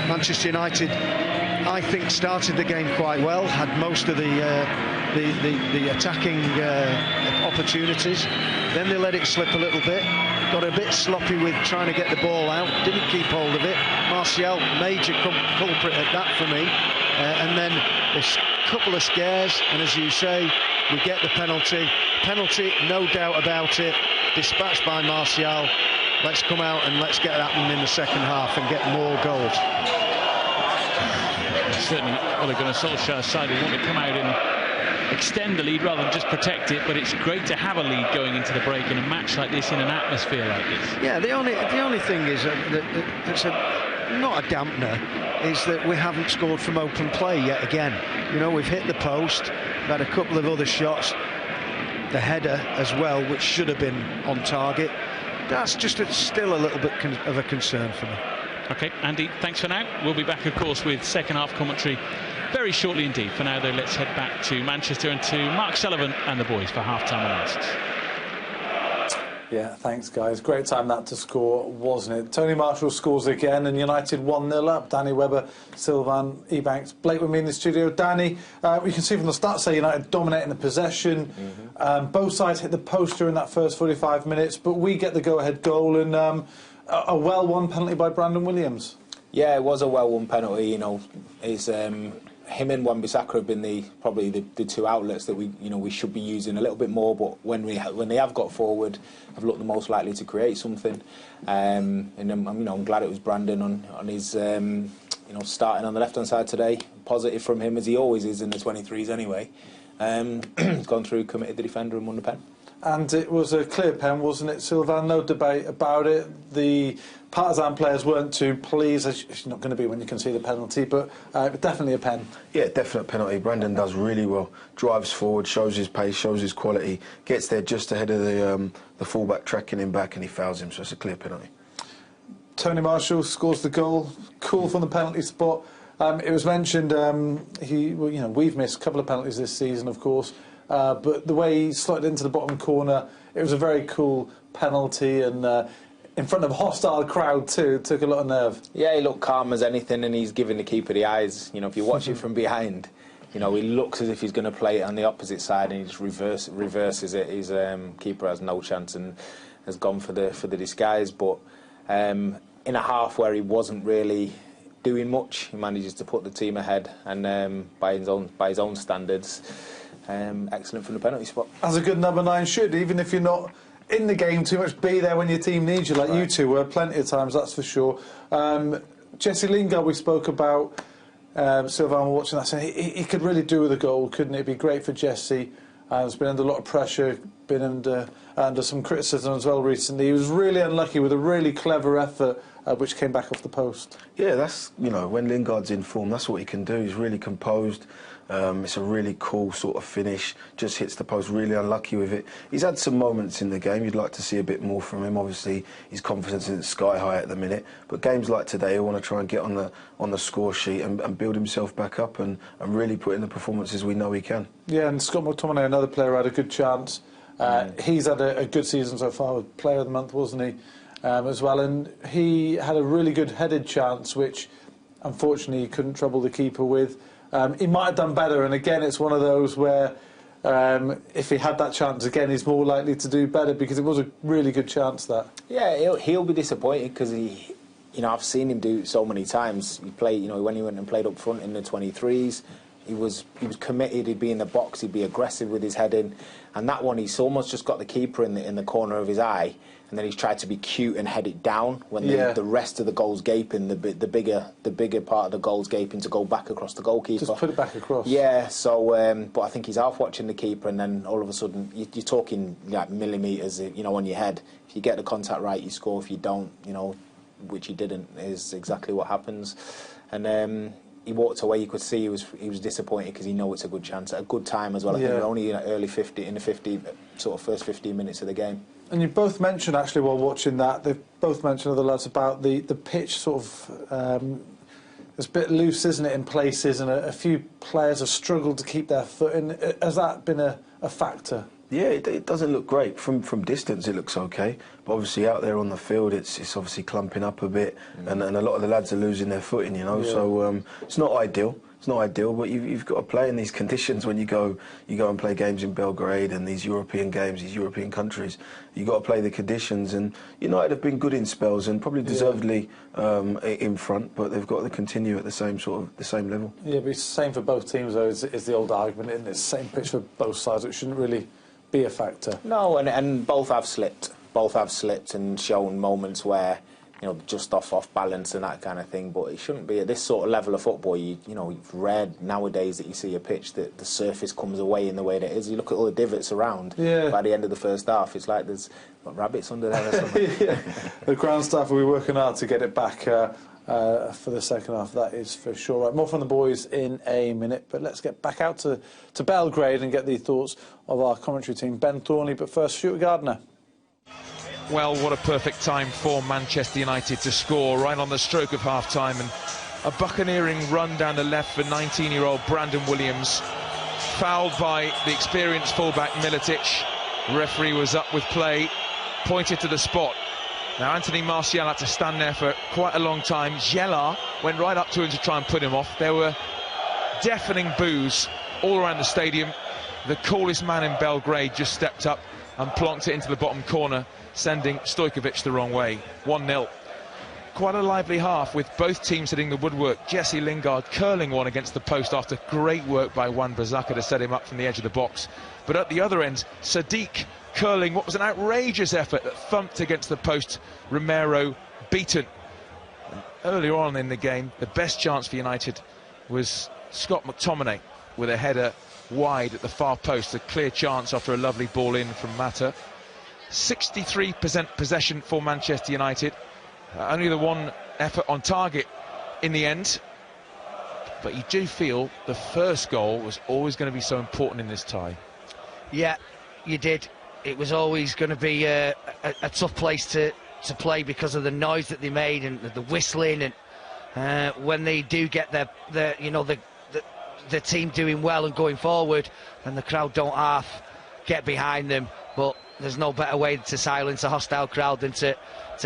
Manchester United, I think, started the game quite well, had most of the attacking opportunities. Then they let it slip a little bit, got a bit sloppy with trying to get the ball out, didn't keep hold of it. Martial, major culprit at that for me. And then there's a couple of scares, and as you say, we get the penalty. Penalty, no doubt about it, dispatched by Martial. Let's come out and let's get that one in the second half and get more goals. Certainly Ole Gunnar Solskjaer's side will want to come out and extend the lead rather than just protect it, but it's great to have a lead going into the break in a match like this, in an atmosphere like this. Yeah, the only thing is that's not a dampener, is that we haven't scored from open play yet again. You know, we've hit the post, we've had a couple of other shots, the header as well, which should have been on target. That's just still a little bit of a concern for me. OK, Andy, thanks for now. We'll be back, of course, with second half commentary very shortly indeed. For now, though, let's head back to Manchester and to Mark Sullivan and the boys for half-time analysis. Yeah, thanks, guys. Great time that to score, wasn't it? Tony Marshall scores again, and United 1-0 up. Danny Webber, Sylvan Ebanks, Blake with me in the studio. Danny, we can see from the stats there, United dominating the possession. Both sides hit the post during that first 45 minutes, but we get the go-ahead goal, and a well-won penalty by Brandon Williams. Yeah, it was a well-won penalty. You know, it's him and Wan-Bissaka have been probably the two outlets that we should be using a little bit more. But when they have got forward, have looked the most likely to create something. And I'm glad it was Brandon on his starting on the left hand side today. Positive from him, as he always is in the 23s anyway. He's gone through, committed the defender and won the pen. And it was a clear pen, wasn't it, Sylvain? No debate about it. The Partizan players weren't too pleased. It's not going to be when you can see the penalty, but definitely a pen. Yeah, definite penalty. Brandon does really well. Drives forward, shows his pace, shows his quality. Gets there just ahead of the fullback, tracking him back, and he fouls him. So it's a clear penalty. Tony Marshall scores the goal. Cool from the penalty spot. It was mentioned we've missed a couple of penalties this season, of course. But the way he slotted into the bottom corner, it was a very cool penalty, and in front of a hostile crowd too. It took a lot of nerve. Yeah, he looked calm as anything, and he's giving the keeper the eyes. You know, if you watch it from behind, he looks as if he's going to play it on the opposite side, and he just reverses it. His keeper has no chance and has gone for the disguise. But in a half where he wasn't really doing much, he manages to put the team ahead, and by his own standards. Excellent from the penalty spot. As a good number 9 should, even if you're not in the game too much, be there when your team needs you, like you two were plenty of times, that's for sure. Jesse Lingard, we spoke about. Sylvain, we're watching that, saying he could really do with a goal, couldn't it? It'd be great for Jesse. He's been under a lot of pressure, been under some criticism as well recently. He was really unlucky with a really clever effort which came back off the post. Yeah, that's, you know, when Lingard's in form, that's what he can do. He's really composed. It's a really cool sort of finish. Just hits the post, really unlucky with it. He's had some moments in the game. You'd like to see a bit more from him. Obviously, his confidence isn't sky high at the minute. But games like today, he'll want to try and get on the score sheet and build himself back up and really put in the performances we know he can. Yeah, and Scott McTominay, another player who had a good chance. He's had a good season so far, Player of the Month, wasn't he, as well? And he had a really good headed chance, which unfortunately he couldn't trouble the keeper with. He might have done better, and again, it's one of those where if he had that chance again, he's more likely to do better, because it was a really good chance, that. Yeah, he'll be disappointed, because he, you know, I've seen him do it so many times. He played, you know, when he went and played up front in the 23s, he was committed. He'd be in the box, he'd be aggressive with his heading, and that one, he's almost just got the keeper in the corner of his eye. And then he's tried to be cute and head it down when the rest of the goal's gaping, the bigger part of the goal's gaping, to go back across the goalkeeper. Just put it back across. Yeah, so, but I think he's half watching the keeper, and then all of a sudden, you're talking like millimetres, you know, on your head. If you get the contact right, you score. If you don't, you know, which he didn't, is exactly what happens. And he walked away. You could see he was disappointed, because he know it's a good chance, at a good time as well. I think we're only in the first 15 minutes of the game. And you both mentioned, actually, while watching that, they've both mentioned, other lads, about the pitch sort of... it's a bit loose, isn't it, in places, and a few players have struggled to keep their foot in. Has that been a factor? Yeah, it doesn't look great. From distance, it looks okay. But obviously out there on the field, it's obviously clumping up a bit, and a lot of the lads are losing their footing, you know. Yeah. So it's not ideal. It's not ideal, but you've got to play in these conditions when you go and play games in Belgrade and these European games, these European countries. You've got to play the conditions, and United have been good in spells and probably deservedly in front, but they've got to continue at the same level. Yeah, but it's the same for both teams, though, is the old argument, isn't it? It's the same pitch for both sides. It shouldn't really be a factor. No, and both have slipped. Both have slipped and shown moments where, you know, just off balance and that kind of thing. But it shouldn't be at this sort of level of football. You know, it's rare nowadays that you see a pitch that the surface comes away in the way that it is. You look at all the divots around. Yeah. By the end of the first half, it's like there's rabbits under there or something. Yeah. The ground staff will be working hard to get it back for the second half. That is for sure. Right, more from the boys in a minute, but let's get back out to Belgrade and get the thoughts of our commentary team. Ben Thornley, but first, Stuart Gardner. Well, what a perfect time for Manchester United to score right on the stroke of half-time, and a buccaneering run down the left for 19-year-old Brandon Williams, fouled by the experienced fullback Militic. Referee was up with play, pointed to the spot. Now Anthony Martial had to stand there for quite a long time. Gellar went right up to him to try and put him off. There were deafening boos all around the stadium. The coolest man in Belgrade just stepped up and plonked it into the bottom corner, sending Stojkovic the wrong way. 1-0. Quite a lively half, with both teams hitting the woodwork. Jesse Lingard curling one against the post after great work by Wan-Bissaka to set him up from the edge of the box. But at the other end, Sadiq curling what was an outrageous effort that thumped against the post. Romero beaten. And earlier on in the game, the best chance for United was Scott McTominay with a header wide at the far post. A clear chance after a lovely ball in from Mata. 63% possession for Manchester United. Only the one effort on target in the end. But you do feel the first goal was always going to be so important in this tie. Yeah, you did. It was always going to be a tough place to play because of the noise that they made and the whistling, and when they do get the team doing well and going forward, and the crowd don't half get behind them. But there's no better way to silence a hostile crowd than to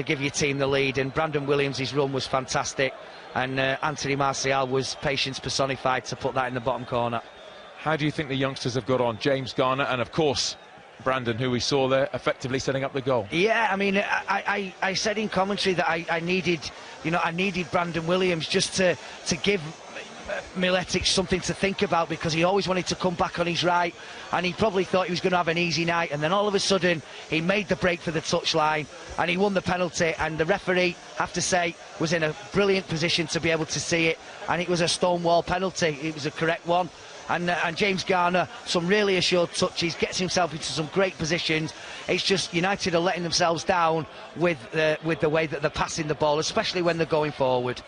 give your team the lead. And Brandon Williams, his run was fantastic, and Anthony Martial was patience personified to put that in the bottom corner. How do you think the youngsters have got on? James Garner and, of course, Brandon, who we saw there, effectively setting up the goal. Yeah, I mean, I said in commentary that I needed Brandon Williams just to give Miletic something to think about, because he always wanted to come back on his right, and he probably thought he was going to have an easy night, and then all of a sudden he made the break for the touchline and he won the penalty, and the referee, I have to say, was in a brilliant position to be able to see it, and it was a stonewall penalty. It was a correct one, And James Garner, some really assured touches, gets himself into some great positions. It's just United are letting themselves down with the way that they're passing the ball, especially when they're going forward.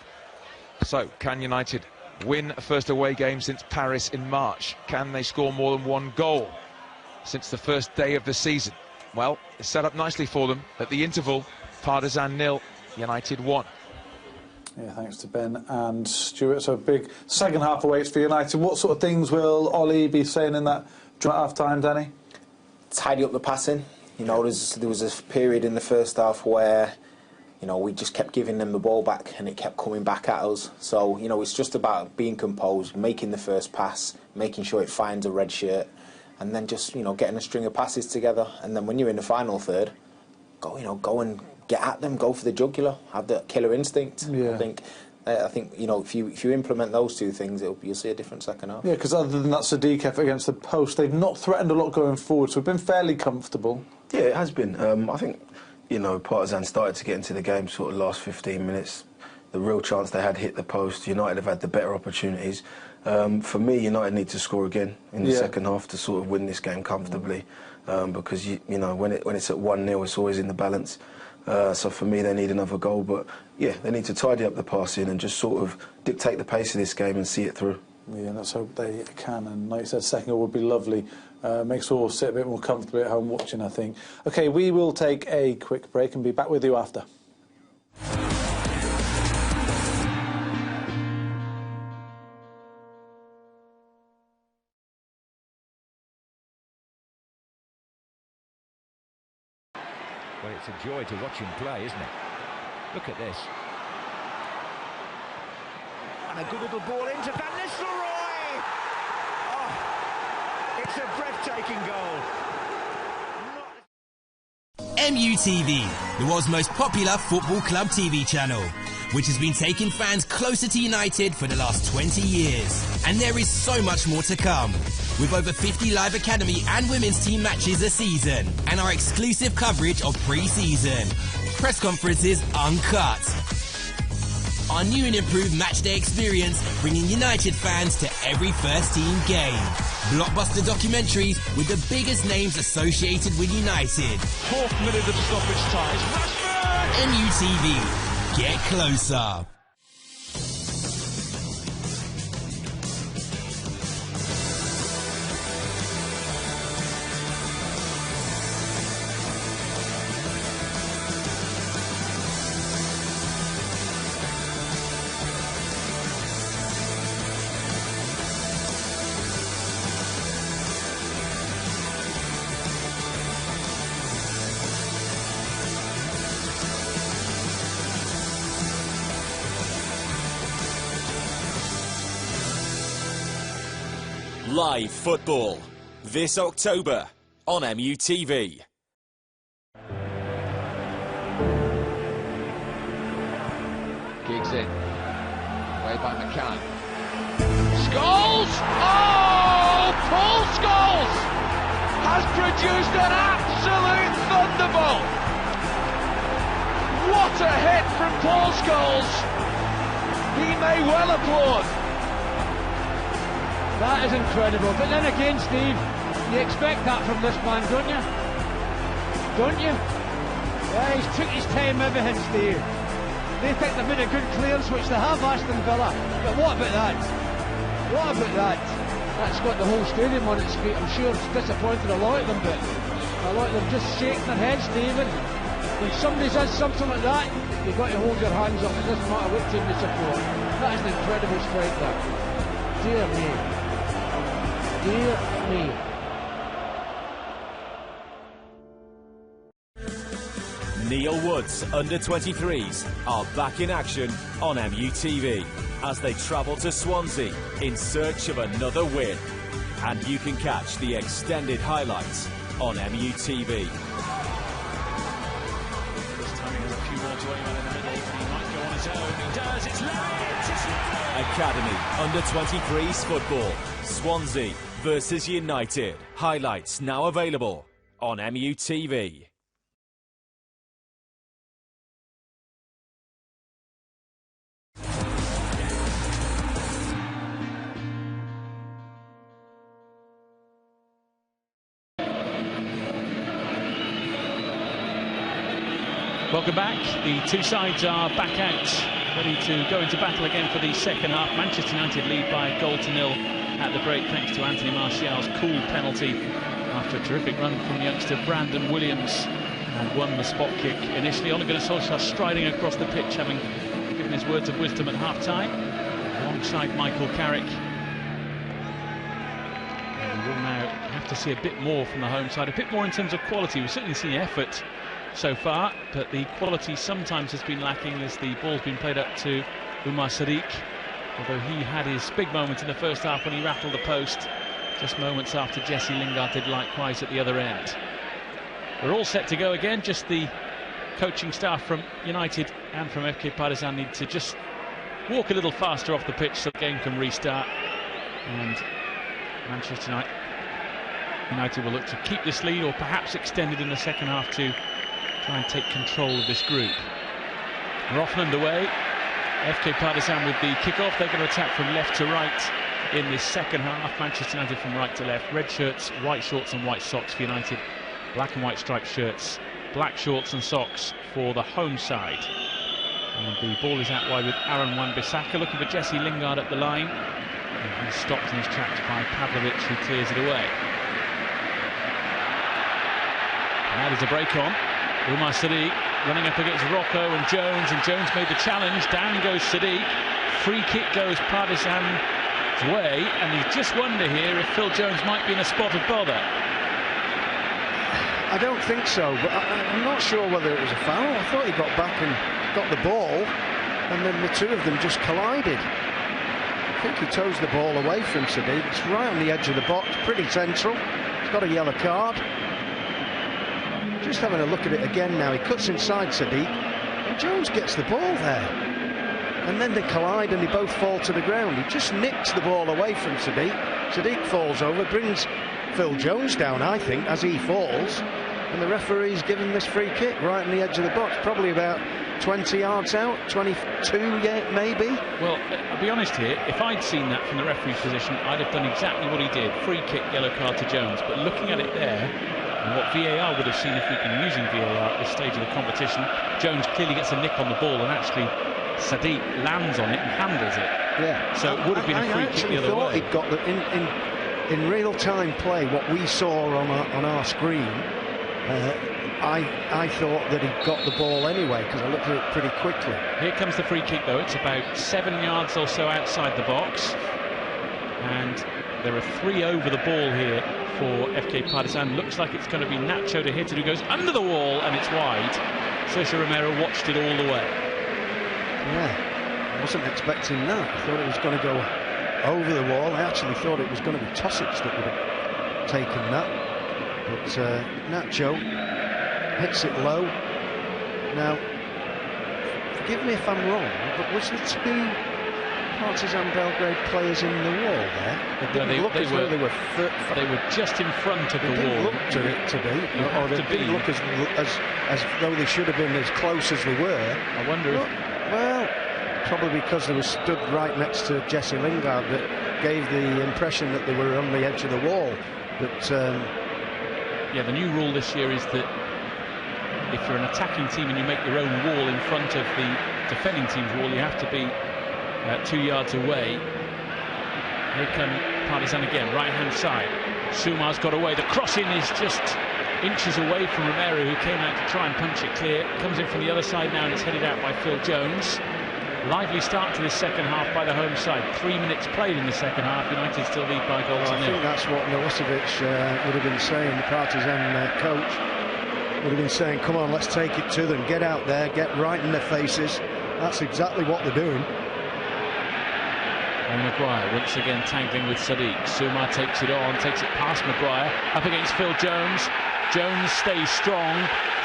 So, can United win a first away game since Paris in March? Can they score more than one goal since the first day of the season? Well, it's set up nicely for them. At the interval, Partizan 0, United 1. Yeah, thanks to Ben and Stuart. So a big second half awaits for United. What sort of things will Ollie be saying in that half time, Danny? Tidy up the passing. You know, there was a period in the first half where, you know, we just kept giving them the ball back and it kept coming back at us. So, you know, it's just about being composed, making the first pass, making sure it finds a red shirt, and then just, you know, getting a string of passes together. And then when you're in the final third, go and get at them, go for the jugular, have the killer instinct. Yeah. I think you know, if you implement those two things, you'll see a different second half. Yeah, because other than that Sadiq effort against the post, they've not threatened a lot going forward, so we've been fairly comfortable. Yeah, it has been. I think, you know, Partizan started to get into the game sort of last 15 minutes. The real chance they had hit the post. United have had the better opportunities. For me, United need to score again in the second half to sort of win this game comfortably, because you know, when it's at 1-0, it's always in the balance. So for me, they need another goal. But yeah, they need to tidy up the passing and just sort of dictate the pace of this game and see it through. Yeah, let's hope they can. And like you said, second goal would be lovely. Makes us all sit a bit more comfortably at home watching, I think. OK, we will take a quick break and be back with you after. Well, it's a joy to watch him play, isn't it? Look at this. And a good little ball into Van Nistelrooy! Oh, it's a breathtaking goal. MUTV, the world's most popular football club TV channel, which has been taking fans closer to United for the last 20 years. And there is so much more to come, with over 50 live academy and women's team matches a season, and our exclusive coverage of pre-season, press conferences uncut. Our new and improved matchday experience, bringing United fans to every first team game. Blockbuster documentaries with the biggest names associated with United. 4th minute of stoppage time. MUTV. Get closer. Live football, this October on MUTV. Gigs in. Way by McCann. Scholes! Oh! Paul Scholes has produced an absolute thunderbolt. What a hit from Paul Scholes. He may well applaud. That is incredible. But then again, Steve, you expect that from this man, don't you? Don't you? Yeah, he's took his time, everything, Steve. They think they've made a good clearance, which they have, Aston Villa. But what about that? What about that? That's got the whole stadium on its feet. I'm sure it's disappointed a lot of them, but a lot of them just shaking their heads, Stephen. When somebody says something like that, you've got to hold your hands up. It doesn't matter what team you support. That is an incredible strike there. Dear me. Dear me. Neil Wood's under-23s are back in action on MUTV as they travel to Swansea in search of another win. And you can catch the extended highlights on MUTV. This time he has a few more to aim at in the middle. He might go on his own. He does. It's Larry. Academy under-23s football. Swansea versus United. Highlights now available on MUTV. Welcome back. The two sides are back out, ready to go into battle again for the second half. Manchester United lead by a goal to nil at the break, thanks to Anthony Martial's cool penalty after a terrific run from youngster Brandon Williams, and won the spot kick initially. Ole Gunnar Solskjaer striding across the pitch, having given his words of wisdom at half-time, alongside Michael Carrick. And we will now have to see a bit more from the home side, a bit more in terms of quality. We've certainly seen effort so far, but the quality sometimes has been lacking as the ball's been played up to Umar Sadiq, although he had his big moment in the first half when he rattled the post just moments after Jesse Lingard did likewise at the other end. We're all set to go again, just the coaching staff from United and from FK Partizan need to just walk a little faster off the pitch so the game can restart, and Manchester United will look to keep this lead or perhaps extend it in the second half to try and take control of this group. We're off and underway. FK Partizan with the kick-off. They're going to attack from left to right in this second half. Manchester United from right to left. Red shirts, white shorts and white socks for United. Black and white striped shirts, black shorts and socks for the home side. And the ball is out wide with Aaron Wan-Bissaka looking for Jesse Lingard at the line. And he's stopped in his tracks by Pavlovic, who clears it away. And now there's a break on. Umar Sadiq running up against Rocco and Jones made the challenge. Down goes Sadiq. Free kick goes Partizan's way, and you just wonder here if Phil Jones might be in a spot of bother. I don't think so, but I'm not sure whether it was a foul. I thought he got back and got the ball, and then the two of them just collided. I think he toes the ball away from Sadiq. It's right on the edge of the box, pretty central. He's got a yellow card. Just having a look at it again now, he cuts inside Sadiq, and Jones gets the ball there. And then they collide and they both fall to the ground. He just nicks the ball away from Sadiq. Sadiq falls over, brings Phil Jones down, I think, as he falls, and the referee's given this free kick right on the edge of the box, probably about 20 yards out, 22 maybe. Well, I'll be honest here, if I'd seen that from the referee's position, I'd have done exactly what he did. Free kick, yellow card to Jones. But looking at it there, and what VAR would have seen if we'd been using VAR at this stage of the competition, Jones clearly gets a nick on the ball, and actually Sadiq lands on it and handles it. Yeah. So it would have been a free kick the other way. I actually thought he'd got the, in real-time play, what we saw on our screen, I thought that he got the ball anyway, because I looked at it pretty quickly. Here comes the free kick, though. It's about 7 yards or so outside the box, and there are 3 over the ball here for FK Partizan. Looks like it's going to be Nacho to hit it, who goes under the wall, and it's wide. Sergio Romero watched it all the way. Yeah, I wasn't expecting that. I thought it was going to go over the wall. I actually thought it was going to be Tosic that would have taken that. But Nacho hits it low. Now, forgive me if I'm wrong, but was the 2 Partizan Belgrade players in the wall there? They were just in front of the wall. It didn't look to be, or they didn't look as though they should have been as close as they were. I wonder if... Well, probably because they were stood right next to Jesse Lingard that gave the impression that they were on the edge of the wall. But yeah, the new rule this year is that if you're an attacking team and you make your own wall in front of the defending team's wall, you have to be 2 yards away. Here come Partizan again, right-hand side. Sumar's got away. The cross-in is just inches away from Romero, who came out to try and punch it clear. Comes in from the other side now, and it's headed out by Phil Jones. Lively start to this second half by the home side. 3 minutes played in the second half. United still lead by goals to nil. I think that's what Milosevic would have been saying. The Partizan coach would have been saying, come on, let's take it to them. Get out there, get right in their faces. That's exactly what they're doing. And Maguire once again tangling with Sadiq. Sumar takes it on, takes it past Maguire, up against Phil Jones. Jones stays strong.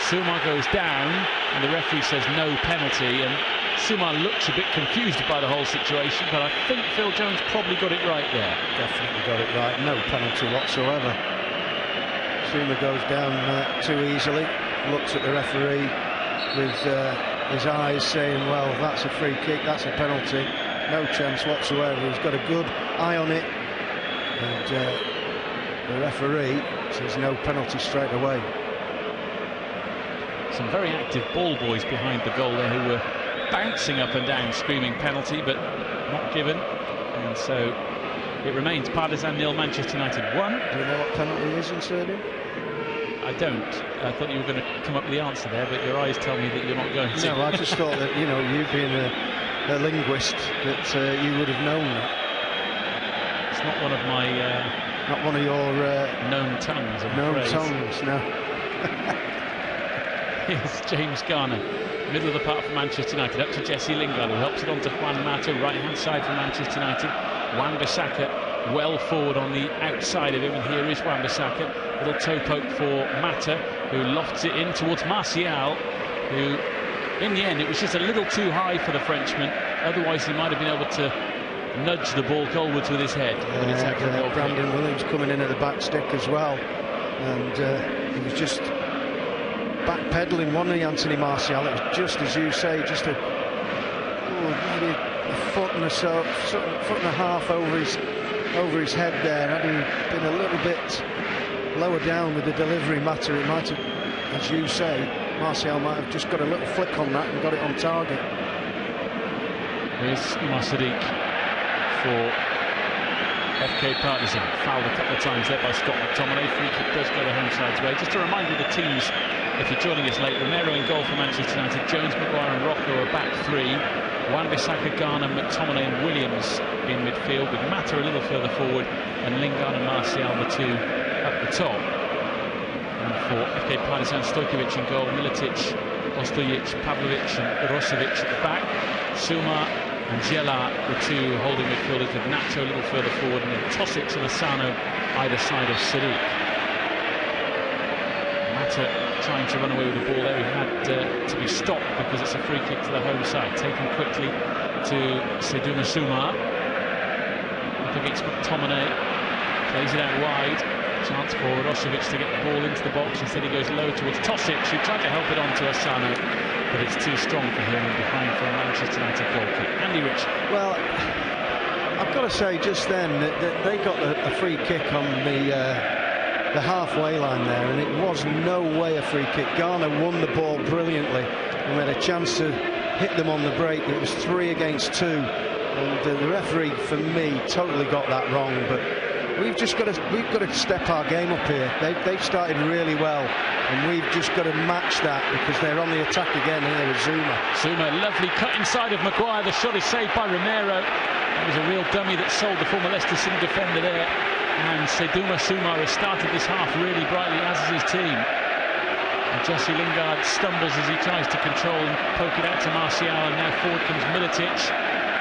Sumar goes down, and the referee says no penalty. And Sumar looks a bit confused by the whole situation, but I think Phil Jones probably got it right there. Definitely got it right. No penalty whatsoever. Sumar goes down too easily. Looks at the referee with his eyes saying, well, that's a free kick, that's a penalty. No chance whatsoever. He's got a good eye on it, and the referee says no penalty straight away. some very active ball boys behind the goal there who were bouncing up and down screaming penalty, but not given, and so it remains Partizan 0, Manchester United 1. Do you know what penalty is in Serbia? I don't. I thought you were going to come up with the answer there, but your eyes tell me that you're not going to. No, I just thought that, you know, you being a linguist, that you would have known that. It's not one of my... not one of your... known tongues, I'm known afraid. tongues, no. Here's James Garner, middle of the park for Manchester United, up to Jesse Lingard, who helps it on to Juan Mata, right-hand side for Manchester United. Wan-Bissaka well forward on the outside of him, and here is Wan-Bissaka. Little toe poke for Mata, who lofts it in towards Martial, who, in the end, it was just a little too high for the Frenchman. Otherwise, he might have been able to nudge the ball goalwards with his head. But it's Brandon Williams coming in at the back stick as well, and he was just backpedaling, wasn't he, Anthony Martial? It was just as you say, just maybe a foot and a half over his head there. Had he been a little bit lower down with the delivery matter, it might have, as you say, Martial might have just got a little flick on that and got it on target. Here's Umar Sadiq for FK Partizan. Fouled a couple of times there by Scott McTominay. Free kick does go the home side's way. Just a reminder of the teams, if you're joining us late: Romero in goal for Manchester United, Jones, Maguire and Rocco are back three, Wan-Bissaka, Garner, McTominay and Williams in midfield, with Mata a little further forward and Lingard and Martial the two up the top. And for FK Partizan, Stojkovic in goal, Militic, Ostojic, Pavlovic and Urošević at the back. Suma and Jela, the two holding midfielders, with Nacho a little further forward, and then Tosic and Asano either side of Sadiq. Mata trying to run away with the ball there. He had to be stopped because it's a free kick to the home side. Taken quickly to Seydou Suma. Up against McTominay. Plays it out wide. Chance for Urošević to get the ball into the box. Instead he goes low towards Tosic, who tried to help it on to Asano, but it's too strong for him, and behind for a Manchester United goal kick. Andy Rich. Well, I've got to say just then that they got a free kick on the halfway line there, and it was no way a free kick. Garner won the ball brilliantly and had a chance to hit them on the break. It was 3 against 2, and the referee, for me, totally got that wrong. But we've got to step our game up here. They've started really well, and we've just got to match that, because they're on the attack again here with Zuma. Zuma, lovely cut inside of Maguire. The shot is saved by Romero. That was a real dummy that sold the former Leicester City defender there. And Seydou Suma has started this half really brightly, as is his team. And Jesse Lingard stumbles as he tries to control and poke it out to Martial, and now forward comes Militic,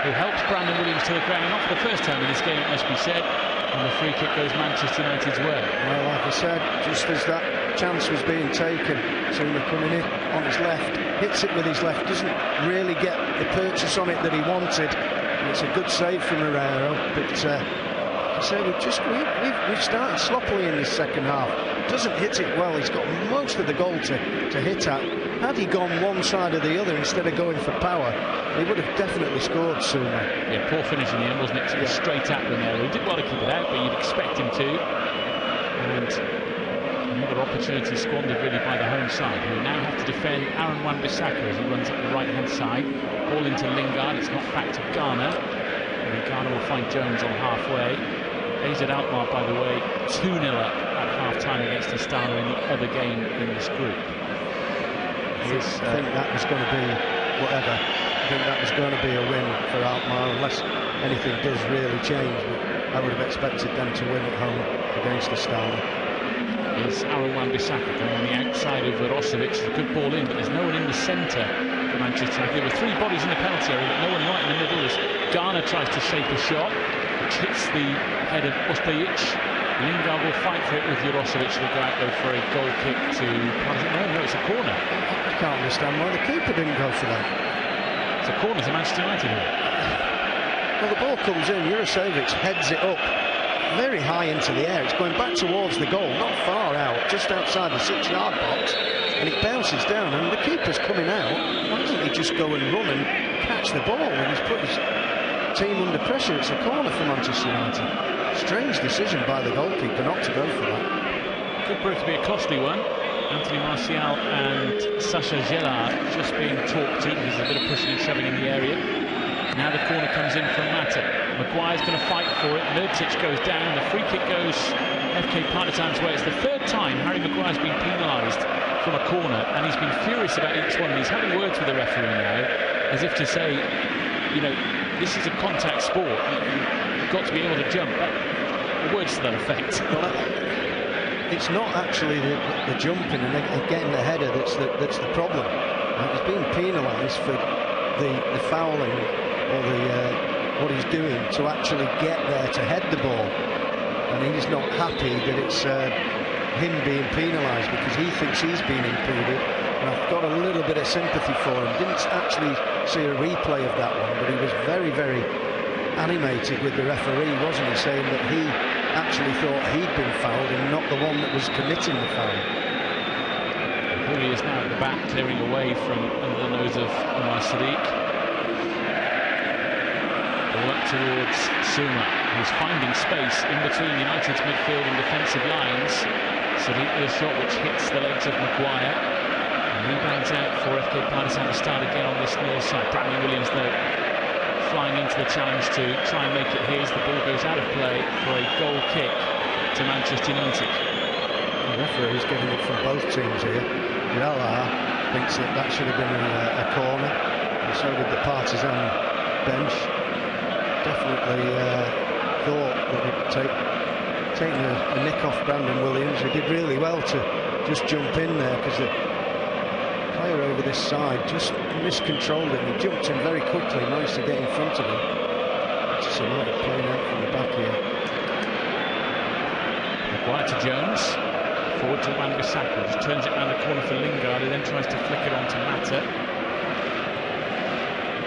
who helps Brandon Williams to the ground. Not for the first time in this game, it must be said. And the free kick goes Manchester United's way. Well, like I said, just as that chance was being taken, Zuma coming in on his left, hits it with his left, doesn't really get the purchase on it that he wanted. And it's a good save from Herrera, but I say we've started sloppily in this second half. Doesn't hit it well. He's got most of the goal to hit at. Had he gone one side or the other instead of going for power, he would have definitely scored sooner. Yeah, poor finish in the end, wasn't it? Straight at Romero. He did well to keep it out, but you'd expect him to. And another opportunity squandered really by the home side, who now have to defend Aaron Wan-Bissaka as he runs up the right-hand side. Ball into Lingard. It's not back to Garner. And then Garner will find Jones on halfway. AZ Alkmaar, by the way, 2-0 up at half-time against Astana in the other game in this group. I think that was going to be whatever. I think that was going to be a win for Alkmaar, unless anything does really change. But I would have expected them to win at home against Astana. Here's Aaron Wan-Bissaka going on the outside of Urošević. It's a good ball in, but there's no one in the centre for Manchester United. There were 3 bodies in the penalty area, but no one right in the middle as Garner tries to shape a shot, which hits the head of Ostojic. Lingard will fight for it with Urošević. Will go out though for a goal kick to... No, it's a corner. I can't understand why the keeper didn't go for that. It's a corner to Manchester United here. Well, the ball comes in, Urošević heads it up very high into the air. It's going back towards the goal, not far out, just outside the 6-yard box, and it bounces down, and the keeper's coming out. Why doesn't he just go and run and catch the ball when he's put his team under pressure? It's a corner for Manchester United. Strange decision by the goalkeeper not to go for that. Could prove to be a costly one. Anthony Martial and Sacha Gelard just being talked to. There's a bit of pushing and shoving in the area. Now the corner comes in from Mata. Maguire's going to fight for it. Nurkic goes down. The free kick goes FK Partizan's way. It's the third time Harry Maguire's been penalised from a corner, and he's been furious about each one. And he's having words with the referee now, as if to say, you know, this is a contact sport. You've got to be able to jump. Words to that effect. Well, it's not actually the jumping and getting the header that's the problem. He's being penalised for the fouling or what he's doing to actually get there to head the ball, and he's not happy that it's him being penalised because he thinks he's been impeded. And I've got a little bit of sympathy for him. Didn't actually see a replay of that one, but he was very, very animated with the referee, wasn't he, saying that he actually thought he'd been fouled and not the one that was committing the foul. Hooley is now at the back, clearing away from under the nose of Omar Sadiq. Ball up towards Suma, who's finding space in between United's midfield and defensive lines. Sadiq with a shot which hits the legs of Maguire. And rebounds out for FK Partizan to start again on this near side. Brandon Williams, though, flying into the challenge to try and make it his. The ball goes out of play for a goal kick to Manchester United. The referee is getting it from both teams here. Yala thinks that should have been a corner, and so did the Partizan bench. Definitely thought that he'd taken a nick off Brandon Williams, who did really well to just jump in there, because the player over this side just miscontrolled it. He jumped in very quickly, managed to get in front of him. Just another playing out from the back here. Maguire to Jones. Forward to Wan-Bissaka, just turns it round the corner for Lingard, who then tries to flick it on to Mata.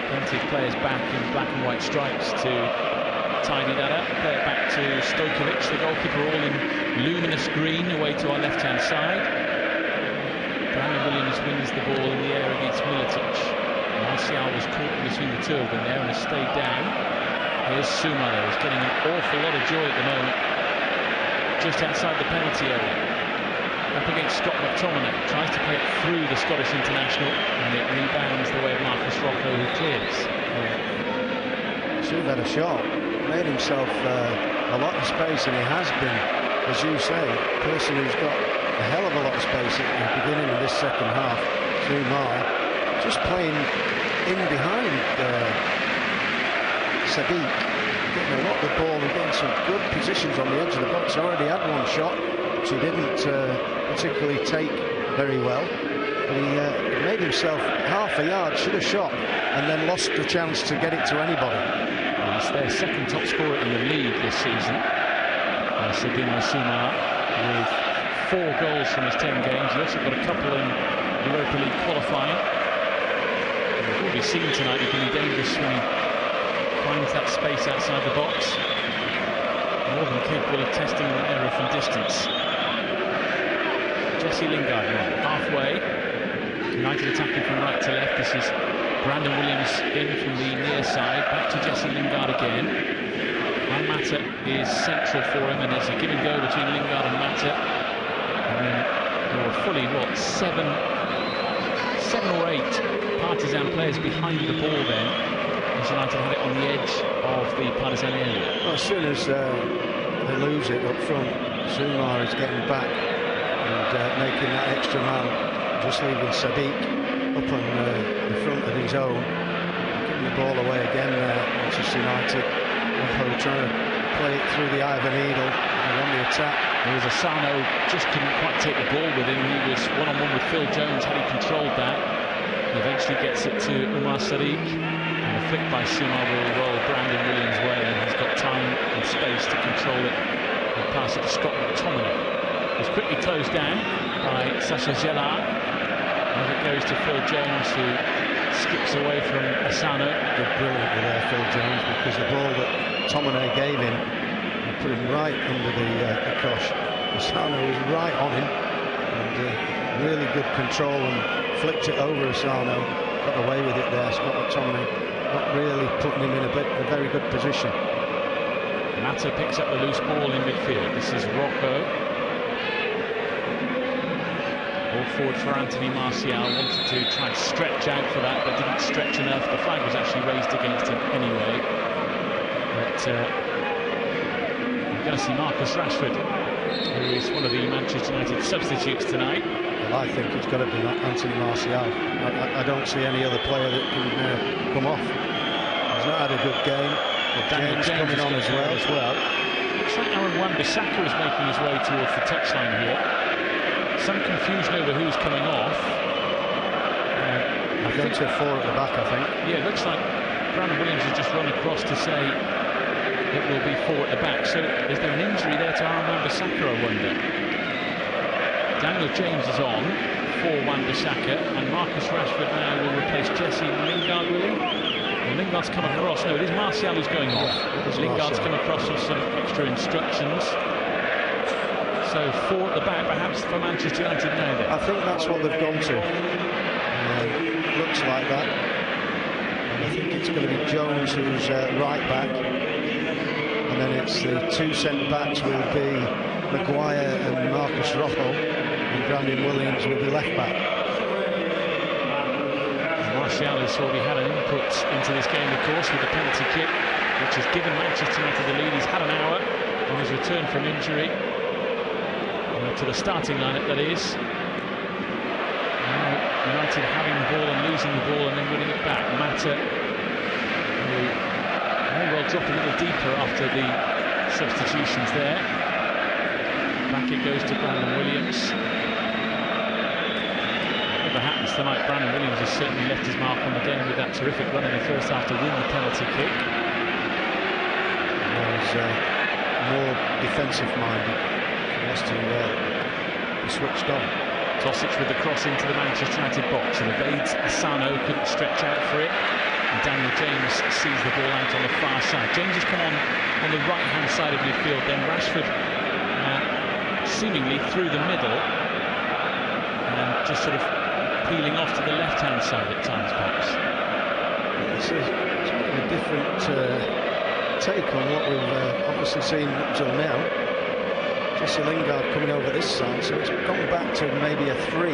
Plenty of players back in black and white stripes to tidy that up. Play it back to Stojkovic, the goalkeeper, all in luminous green, away to our left-hand side. Brandon Williams wins the ball in the air against Militic. Martial was caught between the two of them there and has stayed down. Here's Suma, though, who's getting an awful lot of joy at the moment, just outside the penalty area. Up against Scott McTominay, tries to play it through the Scottish international, and it rebounds the way of Marcus Rocco, who clears. Should have had a shot. Made himself a lot of space, and he has been, as you say, a person who's got a hell of a lot of space at the beginning of this second half. Zumar just playing in behind Sadiq, getting a lot of the ball and getting some good positions on the edge of the box. Already had one shot, which he didn't particularly take very well. But he made himself half a yard, should have shot, and then lost the chance to get it to anybody. He's their second top scorer in the league this season. Sedina Sumar with 4 goals from his 10 games. He's also got a couple in Europa League qualifying. We've already seen tonight he can be dangerous when he finds that space outside the box. More than capable of testing an error from distance. Jesse Lingard now, halfway. United attacking from right to left. This is Brandon Williams in from the near side. Back to Jesse Lingard again. And Mata is central for him, and there's a give and go between Lingard and Mata. And then there were fully, what, 7 or 8 Partizan players behind the ball then, as United had it on the edge of the Partizan area. Well, as soon as they lose it up front, Zumar is getting back and making that extra man, just leaving Sadiq up on the front of his own, giving the ball away again there. Manchester United trying to play it through the eye of the needle and on the attack. There was Asano, just couldn't quite take the ball with him. He was one-on-one with Phil Jones, had he controlled that. He eventually gets it to Omar Sadiq, and a flick by Suma will roll Brandon Williams' way, and he's got time and space to control it and pass it to Scott McTominay. It's quickly closed down by Sacha Gelard, and it goes to Phil Jones, who skips away from Asano. Did brilliantly there, Phil Jones, because the ball that Tominay gave him, he put him right under the cosh. Asano was right on him, and really good control, and flicked it over Asano. Got away with it there, Scott McTominay, not really putting him in a very good position. Mata picks up the loose ball in midfield. This is Rocco. Ball forward for Anthony Martial, wanted to try and stretch out for that, but didn't stretch enough. The flag was actually raised against him anyway. But we're going to see Marcus Rashford, who is one of the Manchester United substitutes tonight. Well, I think it's got to be Anthony Martial. I don't see any other player that can come off. He's not had a good game. James coming on as well. Looks like Aaron Wan-Bissaka is making his way towards the touchline here. Some confusion over who's coming off. I think to 4 at the back, I think. Yeah, it looks like Brandon Williams has just run across to say it will be 4 at the back. So is there an injury there to Aaron Wan-Bissaka, I wonder? Daniel James is on for Wan-Bissaka, and Marcus Rashford now will replace Jesse Lingard, will he? Well, Lingard's come across. No, it is Martial who's going off. Lingard's come across with some extra instructions. So 4 at the back, perhaps, for Manchester United now then. I think that's what they've gone to. Looks like that. And I think it's going to be Jones who's right back. And then it's the 2 centre-backs will be Maguire and Marcus Rojo. And Brandon Williams will be left back. Martial has already had an input into this game, of course, with the penalty kick, which has given Manchester United the lead. He's had an hour on his return from injury. To the starting lineup, that is. United having the ball and losing the ball and then winning it back. Mata, who may well drop a little deeper after the substitutions there. Back it goes to Brandon Williams. Whatever happens tonight, Brandon Williams has certainly left his mark on the game with that terrific run in the first half to win the penalty kick. He's more defensive-minded. Has to be switched on. Tosic with the cross into the Manchester United box and evades Asano, couldn't stretch out for it. And Daniel James sees the ball out on the far side. James has come on the right-hand side of midfield, then Rashford seemingly through the middle and just sort of peeling off to the left-hand side at times, perhaps. It's a different take on what we've obviously seen up till now. Jesse Lingard coming over this side, so it's gone back to maybe a 3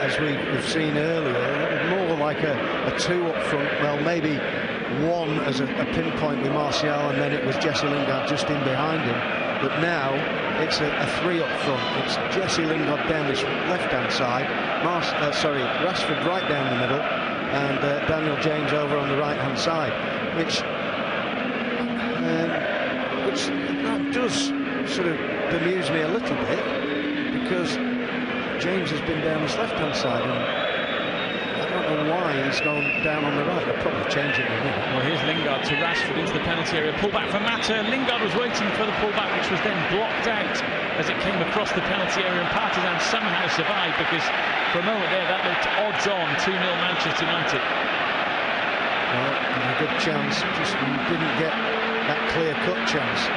as we've seen earlier. More like a 2 up front. Well, maybe 1 as a pinpoint with Martial, and then it was Jesse Lingard just in behind him. But now it's a 3 up front. It's Jesse Lingard down this left-hand side, Rashford right down the middle, and Daniel James over on the right-hand side, which that does sort of bemused me a little bit, because James has been down his left-hand side, and I don't know why he's gone down on the right. They'll probably change it in a minute. Well, here's Lingard to Rashford into the penalty area. Pullback for Mata. Lingard was waiting for the pullback, which was then blocked out as it came across the penalty area, and Partizan somehow survived, because for a moment there that looked odds on 2-0 Manchester United. Well, a good chance, just didn't get that clear-cut chance.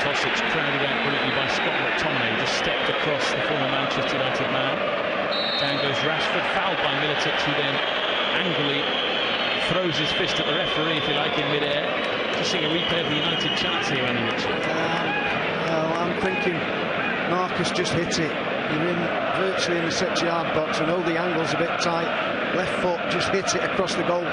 Tosic crowded out brilliantly by Scott McTominay, just stepped across the former Manchester United man. Down goes Rashford, fouled by Militic, who then angrily throws his fist at the referee, if you like, in mid-air. Just seeing a replay of the United chance here, Andy Richard. Well, I'm thinking Marcus just hit it. You're in virtually in the 6-yard box. I know the angle's a bit tight. Left foot, just hit it across the goal.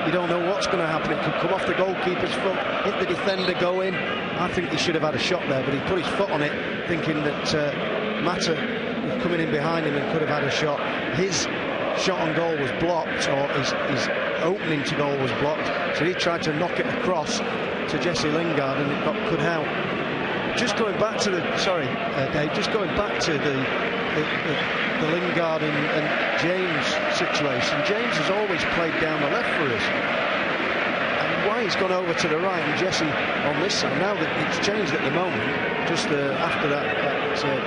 You don't know what's going to happen. It could come off the goalkeeper's foot, hit the defender, go in. I think he should have had a shot there, but he put his foot on it, thinking that Mata was coming in behind him and could have had a shot. His shot on goal was blocked, or his opening to goal was blocked, so he tried to knock it across to Jesse Lingard, and it got cut out. Just going back to the, Dave, just going back to the Lingard and James situation. James has always played down the left for us. Why he's gone over to the right and Jesse on this side, now that it's changed at the moment, just after that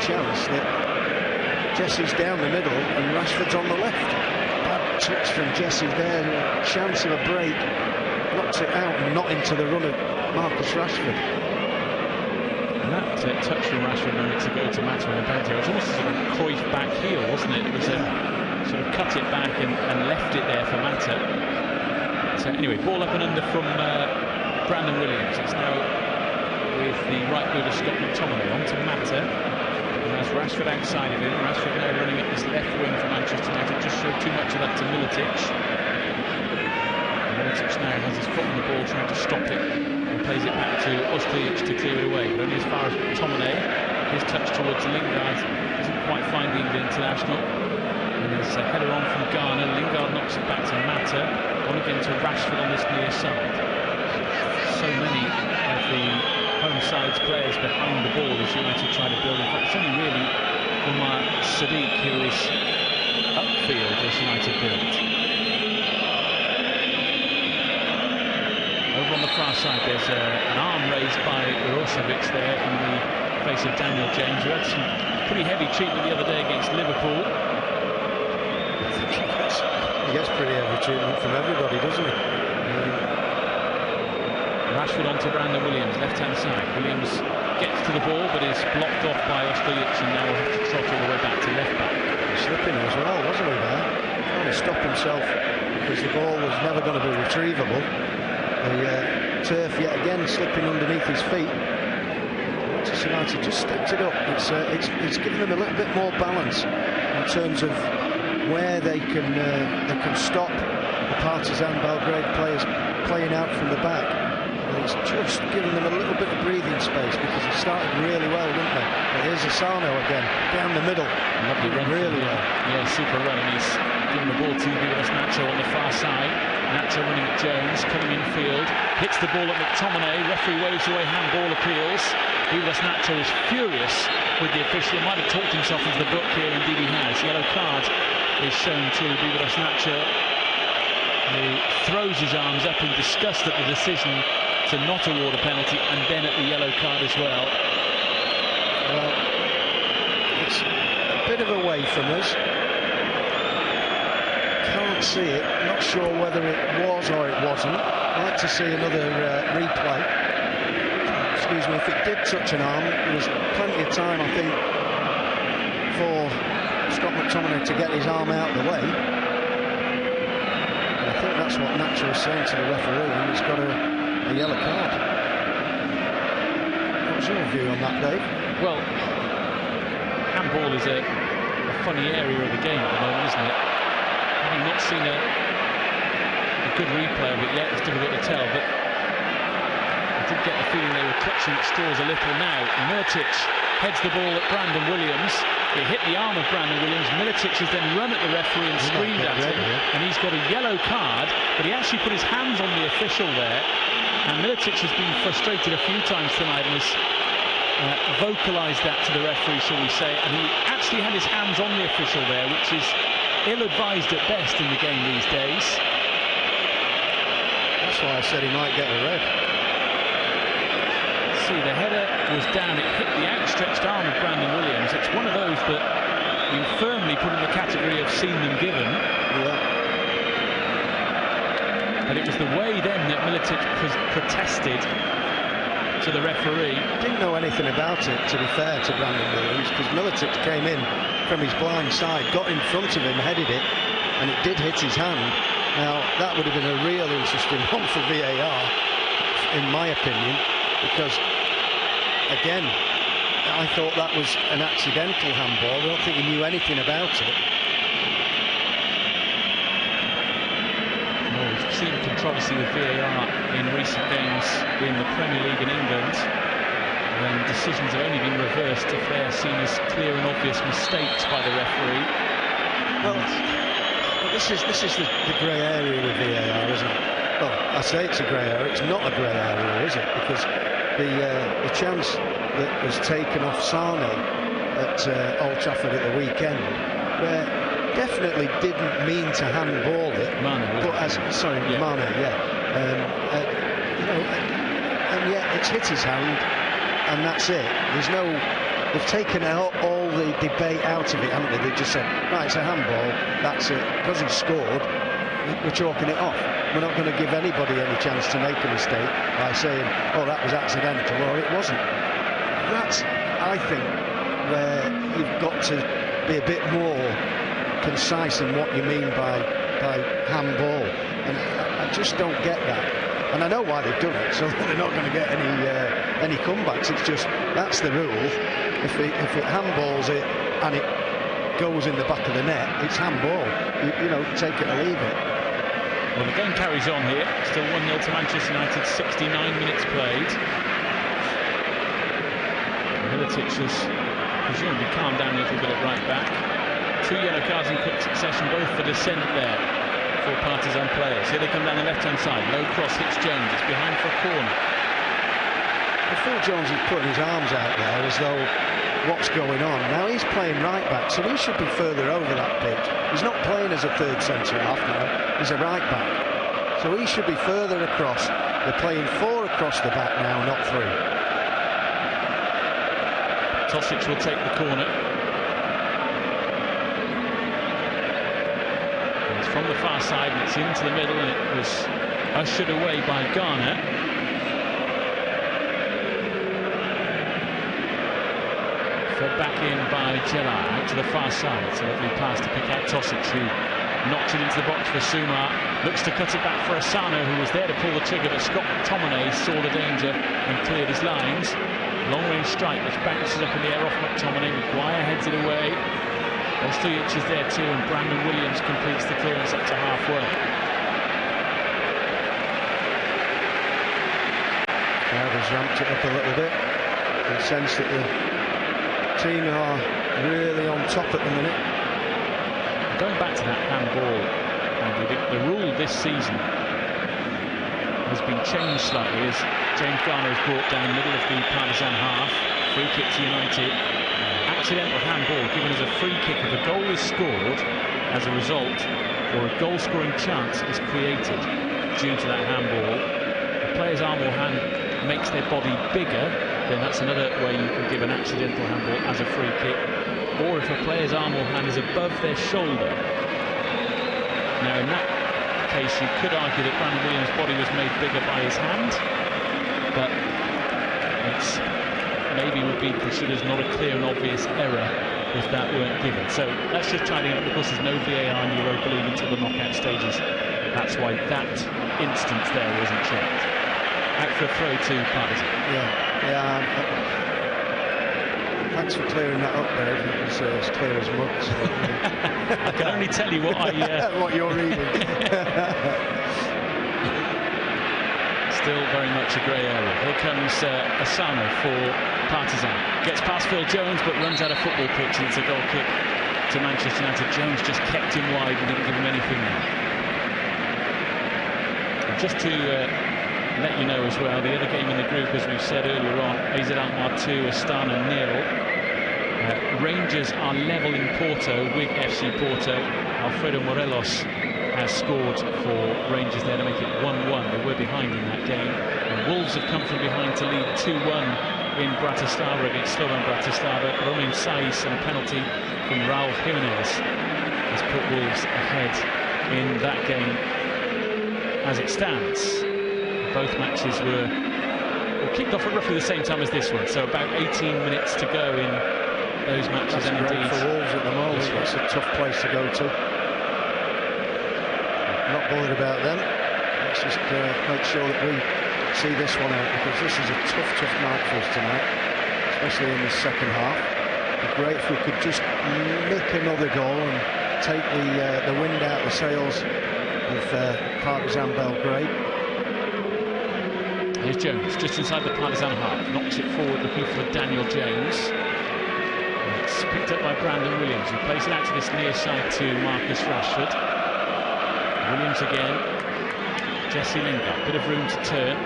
chance, that Jesse's down the middle and Rashford's on the left. Bad touch from Jesse there, a chance of a break, knocks it out and not into the run of Marcus Rashford. And that touch from Rashford to go to Mata on the penalty, it was almost a sort of Cruyff back heel, wasn't it? It was a sort of cut it back and left it there for Mata. So anyway, ball up and under from Brandon Williams. It's now with the right boot of Scott McTominay on to Mata. has Rashford outside of him. Rashford now running at this left wing for Manchester United. Just showed too much of that to Militic. Militic now has his foot on the ball, trying to stop it, and plays it back to Ostojic to clear it away. But only as far as McTominay. His touch towards Lingard doesn't quite find the England international. And there's a header on from Garner. Lingard knocks it back to Mata. On again to Rashford on this near side. So many of the home side's players behind the ball as United try to build. In fact, it's only really Umar Sadiq who is upfield as United build. Over on the far side, there's an arm raised by Urošević there in the face of Daniel James, who had some pretty heavy treatment the other day against Liverpool. He gets pretty heavy treatment from everybody, doesn't he? Rashford on to Brandon Williams, left-hand side. Williams gets to the ball, but is blocked off by Ostojic, and now will have to trot all the way back to left-back. Slipping as well, wasn't he, there? Trying to stop himself because the ball was never going to be retrievable. The turf yet again slipping underneath his feet. Manchester United just stepped it up. It's given them a little bit more balance in terms of where they can stop the Partizan Belgrade players playing out from the back. And it's just given them a little bit of breathing space because it started really well, didn't they? But here's Asano again, down the middle. Lovely run. Really well. Yeah, super run. And he's giving the ball to Vilas Nacho on the far side. Nacho running at Jones, coming in field, hits the ball at McTominay. Referee waves away handball appeals. Vilas Nacho is furious with the official. He might have talked himself into the book here, indeed he has. Yellow card is shown to Vilas Nacho, who throws his arms up in disgust at the decision to not award a penalty, and then at the yellow card as well. Well, it's a bit of a way from us. Can't see it. Not sure whether it was or it wasn't. I'd like to see another replay. Excuse me, if it did touch an arm, there was plenty of time, I think, for Scott McTominay to get his arm out of the way. And I think that's what Nacho is saying to the referee, and he's got a yellow card. What was your view on that, Dave? Well, handball is a funny area of the game at the moment, isn't it? Having not seen a good replay of it yet, it's difficult to tell, but I did get the feeling they were clutching at straws a little now. Militic heads the ball at Brandon Williams. It hit the arm of Brandon Williams. Militic has then run at the referee and screamed at him, and he's got a yellow card, but he actually put his hands on the official there. And Militic has been frustrated a few times tonight and has vocalised that to the referee, shall we say, and he actually had his hands on the official there, which is ill-advised at best in the game these days. That's why I said he might get a red. See, the header was down, it hit the outstretched arm of Brandon Williams. It's one of those that you firmly put in the category of seen them given. Yeah. But it was the way then that Militic protested to the referee. Didn't know anything about it, to be fair to Brandon Williams, because Militic came in from his blind side, got in front of him, headed it, and it did hit his hand. Now, that would have been a real interesting one for VAR, in my opinion, because, again, I thought that was an accidental handball. I don't think he knew anything about it. We've seen controversy with VAR in recent games in the Premier League in England, when decisions have only been reversed if they are seen as clear and obvious mistakes by the referee. Well, this is the grey area with VAR, isn't it? Well, I say it's a grey area. It's not a grey area, is it? Because the chance that was taken off Sane at Old Trafford at the weekend, where definitely didn't mean to handball it, Mane, yeah. You know, and yet it's hit his hand, and that's it. They've taken out all the debate out of it, haven't they? They've just said, right, it's a handball, that's it. Because he scored, we're chalking it off. We're not going to give anybody any chance to make a mistake by saying, oh, that was accidental, or it wasn't. That's, I think, where you've got to be a bit more concise in what you mean by handball, and I just don't get that. And I know why they've done it, so they're not going to get any comebacks. It's just, that's the rule. If it handballs it and it goes in the back of the net, it's handball. You know, take it or leave it. Well, the game carries on here. Still 1-0 to Manchester United, 69 minutes played. Militic has presumably calmed down a little bit at right back. 2 yellow cards in quick succession, both for dissent there for Partizan players. Here they come down the left-hand side. Low cross hits Jones. It's behind for a corner. Phil Jones is putting his arms out there as though what's going on. Now he's playing right back, so he should be further over that pitch. He's not playing as a third centre-half now. He's a right back. So he should be further across. They're playing 4 across the back now, not 3. Tosic will take the corner. And it's from the far side, and it's into the middle, and it was ushered away by Garner. Fed back in by Gellar, out to the far side. It's a lovely pass to pick out Tosic, who knocks it into the box for Sumar. Looks to cut it back for Asano, who was there to pull the trigger, but Scott McTominay saw the danger and cleared his lines. Long-range strike, which bounces up in the air off McTominay. Maguire heads it away. Ostojic is there too, and Brandon Williams completes the clearance up to halfway. Crowder's ramped it up a little bit. You can sense that the team are really on top at the minute. Going back to that handball, Andy, the rule this season has been changed slightly as James Garner is brought down the middle of the Partizan half. Free kick to United. Accidental handball given as a free kick if a goal is scored as a result, or a goal-scoring chance is created due to that handball. The player's arm or hand makes their body bigger, then that's another way you can give an accidental handball as a free kick. Or if a player's arm or hand is above their shoulder. Now in that case you could argue that Brandon Williams' body was made bigger by his hand, but it's maybe would be considered as not a clear and obvious error if that weren't given. So let's just try it out. Because there's no VAR in the Europa League until the knockout stages. That's why that instance there wasn't checked. Out for a throw to Partizan. Yeah. Thanks for clearing that up there. It was as clear as mud. So, I can only tell you what what you're reading. Still very much a grey area. Here comes Asano for Partizan. Gets past Phil Jones, but runs out of football pitch, and it's a goal kick to Manchester United. Jones just kept him wide and didn't give him anything there. And just to let you know as well, the other game in the group, as we've said earlier on, AZ Alkmaar 2, Astana 0. Rangers are level in Porto with FC Porto. Alfredo Morelos has scored for Rangers there to make it 1-1. They were behind in that game. And Wolves have come from behind to lead 2-1 in Bratislava against Slovan Bratislava. Romain Saiz and a penalty from Raul Jimenez has put Wolves ahead in that game. As it stands, both matches were kicked off at roughly the same time as this one, so about 18 minutes to go in those matches. That's great for Wolves at the moment. That's a tough place to go to. Not bothered about them. Let's just make sure that we see this one out, because this is a tough night for us tonight, especially in the second half. It'd be great if we could just nick another goal and take the wind out of the sails of Partizan Belgrade. Here's Jones, just inside the Partizan half, knocks it forward looking for Daniel James. It's picked up by Brandon Williams, who plays it out to this near side to Marcus Rashford. Williams again, Jesse Lingard, bit of room to turn.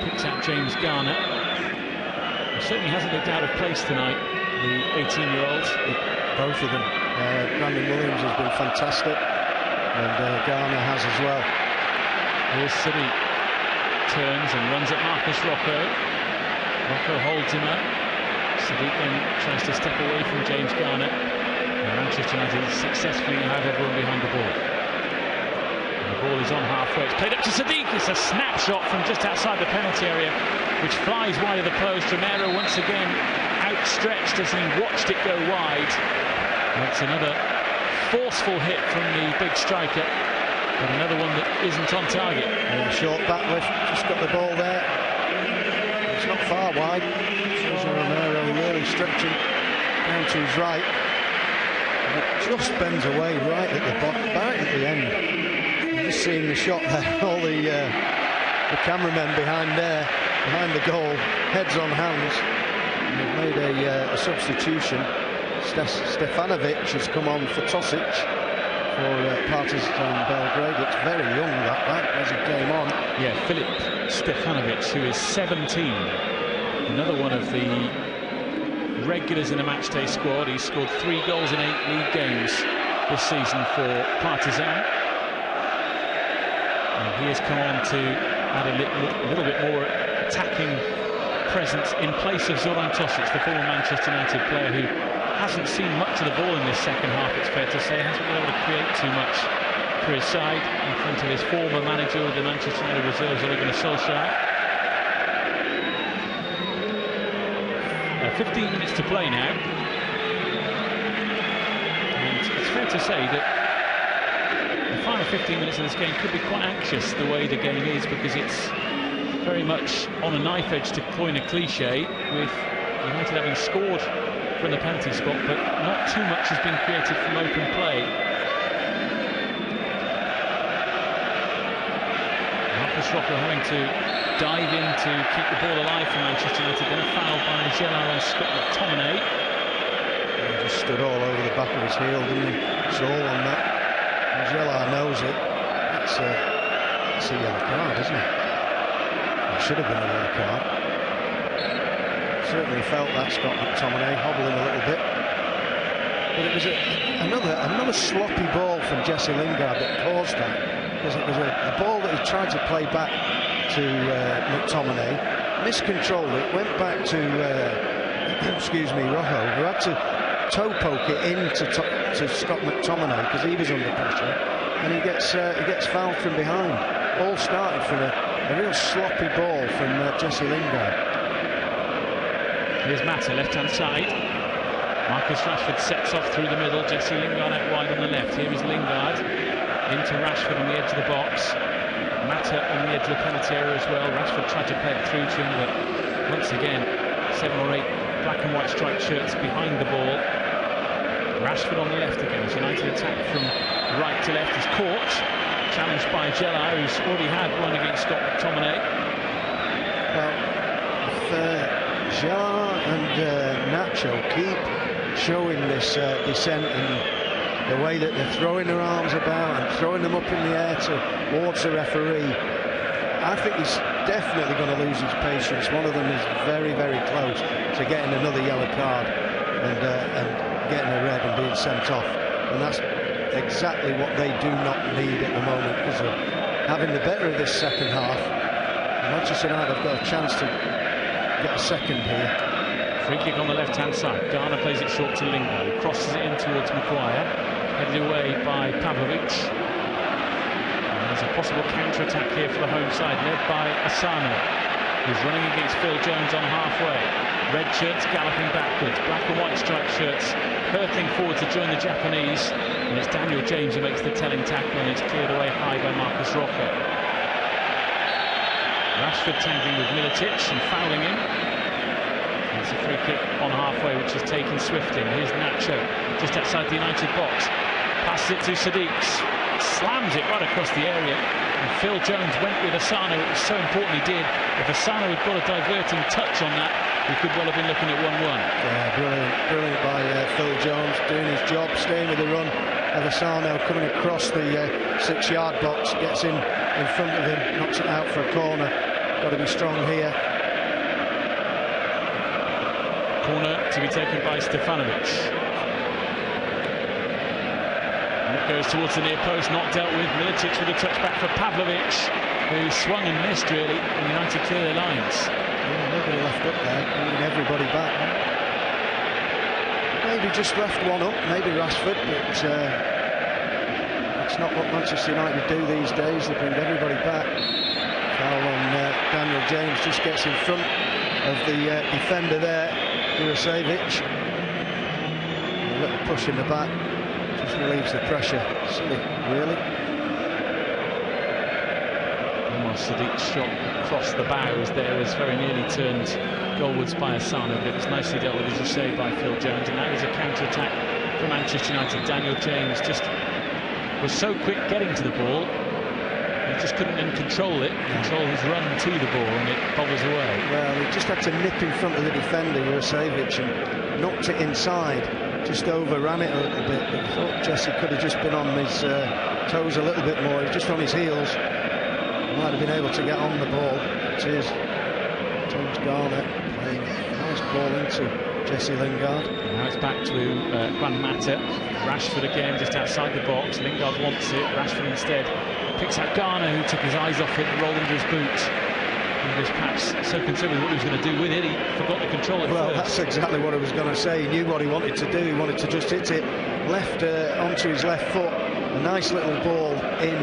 Picks out James Garner. He certainly hasn't looked out of place tonight, the 18-year-old. Both of them. Brandon Williams has been fantastic, and Garner has as well. Here's City. Turns and runs at Marcus Rocco. Rocco holds him up. Sadiq then tries to step away from James Garner. And Manchester United successfully have everyone behind the ball. And the ball is on halfway. It's played up to Sadiq. It's a snapshot from just outside the penalty area, which flies wide of the post. Romero once again outstretched as he watched it go wide. That's another forceful hit from the big striker. But another one that isn't on target. Yeah, short back lift, just got the ball there. It's not far wide. Sergio Romero really stretching down to his right. And it just bends away right at the right at the end. You're just seeing the shot there, all the cameramen behind there, behind the goal, heads on hands. And they've made a substitution. Stefanovic has come on for Tosic for Partizan Belgrade. It's very young, that as he came on. Yeah, Filip Stefanovic, who is 17. Another one of the regulars in the matchday squad. He's scored 3 goals in 8 league games this season for Partizan. And he has come on to add a little bit more attacking presence in place of Zoran Tosic, the former Manchester United player who hasn't seen much of the ball in this second half, it's fair to say. Hasn't been able to create too much for his side in front of his former manager of the Manchester United reserves, Ole Gunnar Solskjaer. 15 minutes to play now. And it's fair to say that the final 15 minutes of this game could be quite anxious, the way the game is, because it's very much on a knife edge, to coin a cliche, with United having scored from the penalty spot, but not too much has been created from open play. Marcus Rocker having to dive in to keep the ball alive for Manchester United. Then a foul by Gellar on Scott McTominay. He just stood all over the back of his heel, didn't he? It's all on that. And Gellar knows it. It's a yellow card, isn't it? It should have been a yellow card. Certainly felt that, Scott McTominay hobbling a little bit, but it was another sloppy ball from Jesse Lingard that caused that, because it was a ball that he tried to play back to McTominay, miscontrolled it, went back to excuse me, Rojo, who had to toe poke it into to Scott McTominay because he was under pressure, and he gets fouled from behind. All started from a real sloppy ball from Jesse Lingard. Here's Mata, left-hand side. Marcus Rashford sets off through the middle. Jesse Lingard out wide on the left. Here is Lingard into Rashford on the edge of the box. Mata on the edge of the penalty area as well. Rashford tried to play it through to him, but once again, 7 or 8 black and white striped shirts behind the ball. Rashford on the left again. As United attack from right to left is caught. Challenged by Gellar, who's already had one against Scott McTominay. Well, Gellar and Nacho keep showing this descent in the way that they're throwing their arms about and throwing them up in the air towards the referee. I think he's definitely going to lose his patience. One of them is very, very close to getting another yellow card and getting a red and being sent off. And that's exactly what they do not need at the moment, because of having the better of this second half. Manchester United have got a chance to get a second here. Free kick on the left-hand side. Garner plays it short to Lingard, who crosses it in towards Maguire. Headed away by Pavlovic. And there's a possible counter-attack here for the home side, led by Asano, who's running against Phil Jones on halfway. Red shirts galloping backwards, black and white striped shirts hurtling forward to join the Japanese. And it's Daniel James who makes the telling tackle, and it's cleared away high by Marcus Rocker. Rashford tangling with Militic and fouling him. It's a free kick on halfway, which is taken swiftly. Here's Nacho, just outside the United box. Passes it to Sadiq. Slams it right across the area. And Phil Jones went with Asano. It was so important he did. If Asano had got a diverting touch on that, we could well have been looking at 1-1. Yeah, brilliant by Phil Jones, doing his job, staying with the run of Asano, coming across the 6-yard box, gets in front of him, knocks it out for a corner. Got to be strong here. Corner to be taken by Stefanovic. And it goes towards the near post, not dealt with. Militic with a touchback for Pavlovic, who swung and missed really, and United clear their lines. Yeah, nobody left up there, bringing everybody back. Maybe just left one up, maybe Rashford, but it's not what Manchester United do these days. They bring everybody back. Foul on Daniel James, just gets in front of the defender there, Jurasevic. A little push in the back, just relieves the pressure. Silly, really. Sadiq's shot across the bows there was very nearly turned goalwards by Asano, but it was nicely dealt with, as you say, by Phil Jones. And that was a counter-attack for Manchester United. Daniel James just was so quick getting to the ball, he just couldn't then control his run to the ball, and it bobbles away. Well, he just had to nip in front of the defender, Jurasevich, and knocked it inside. Just overran it a little bit, but I thought Jesse could have just been on his toes a little bit more. He's just on his heels. Might have been able to get on the ball. It is James Garner playing a nice ball into Jesse Lingard. And now it's back to Juan Mata. Rashford again just outside the box. Lingard wants it. Rashford instead picks out Garner, who took his eyes off it and rolled into his boots. He was perhaps so concerned with what he was going to do with it, he forgot to control it. Well, first. that's exactly what I was going to say. He knew what he wanted to do. He wanted to just hit it left onto his left foot. A nice little ball in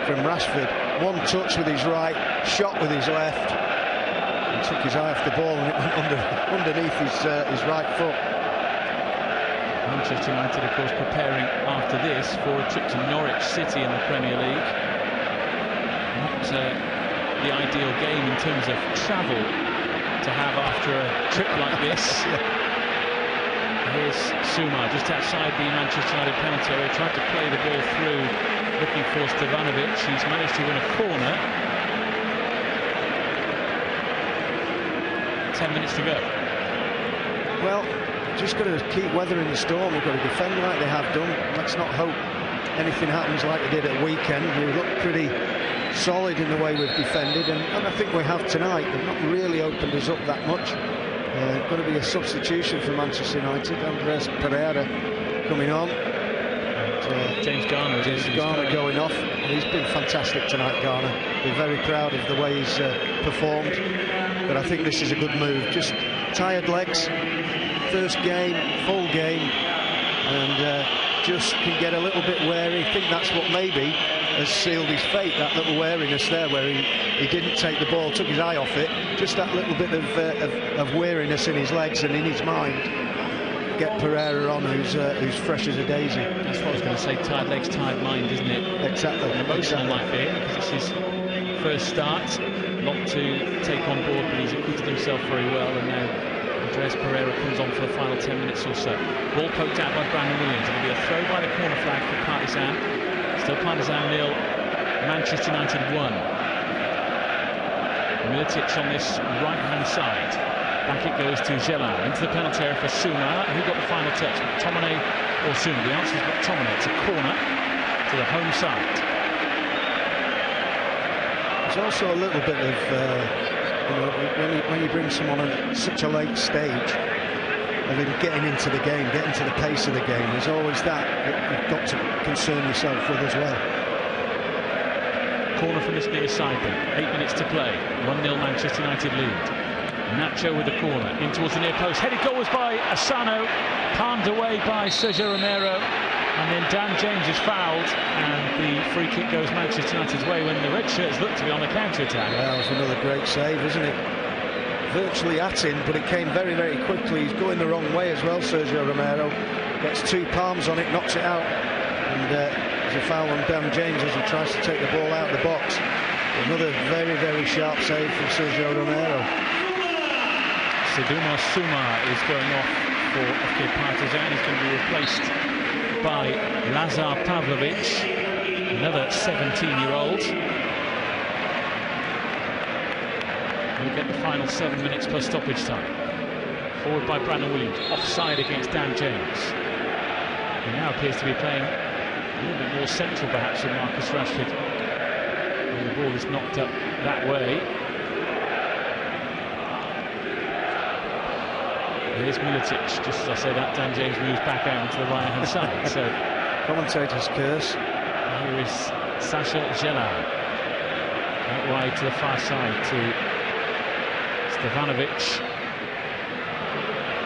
from Rashford. One touch with his right, shot with his left. He took his eye off the ball and it went underneath his right foot. Manchester United, of course, preparing after this for a trip to Norwich City in the Premier League. Not the ideal game in terms of travel to have after a trip like this. Here's Suma just outside the Manchester United penalty area, tried to play the ball through, looking for Stevanovic. He's managed to win a corner. 10 minutes to go. Well, just got to keep weathering the storm. We've got to defend like they have done. Let's not hope anything happens like they did at weekend. We look pretty solid in the way we've defended, and I think we have tonight. They've not really opened us up that much. Going to be a substitution for Manchester United. Andres Pereira coming on. And, James Garner going off. He's been fantastic tonight, Garner. We're very proud of the way he's performed. But I think this is a good move. Just tired legs, first game, full game, and just can get a little bit wary. I think that's what maybe has sealed his fate, that little wariness there, where he didn't take the ball, took his eye off it. Just that little bit of wariness in his legs and in his mind. Get Pereira on, who's fresh as a daisy. That's what I was going to say, tired legs, tired mind, isn't it? Exactly. An emotional might be, because it's his first start. A lot to take on board, but he's acquitted himself very well, and now Andres Pereira comes on for the final 10 minutes or so. Ball poked out by Brandon Williams. It'll be a throw by the corner flag for Partizan. Still Partizan 0, Manchester United 1. Militic on this right-hand side. Back it goes to Gelard, into the penalty area for Suma. Who got the final touch? McTominay or Suma? The answer is McTominay. It's a corner to the home side. There's also a little bit of, when you bring someone at such a late stage, of him getting into the game, getting to the pace of the game, there's always that you've got to concern yourself with as well. Corner from this near side then. 8 minutes to play. 1-0 Manchester United lead. Nacho with the corner, in towards the near post. Headed goalwards by Asano, palmed away by Sergio Romero, and then Dan James is fouled, and the free kick goes Manchester United's way when the red shirts look to be on the counter-attack. Well, that was another great save, isn't it? Virtually at him, but it came very, very quickly. He's going the wrong way as well, Sergio Romero. Gets two palms on it, knocks it out, and there's a foul on Dan James as he tries to take the ball out of the box. Another very, very sharp save from Sergio Romero. Seduma Suma is going off for FK Partizan. He's going to be replaced by Lazar Pavlovic, another 17-year-old. We'll get the final 7 minutes plus stoppage time. Forward by Brandon Williams, offside against Dan James. He now appears to be playing a little bit more central perhaps than Marcus Rashford. And the ball is knocked up that way. Here's Militic, just as I say that, Dan James moves back out into the right-hand side. So, commentator's curse. Here is Sacha Gelard. Out wide to the far side to Stevanovic.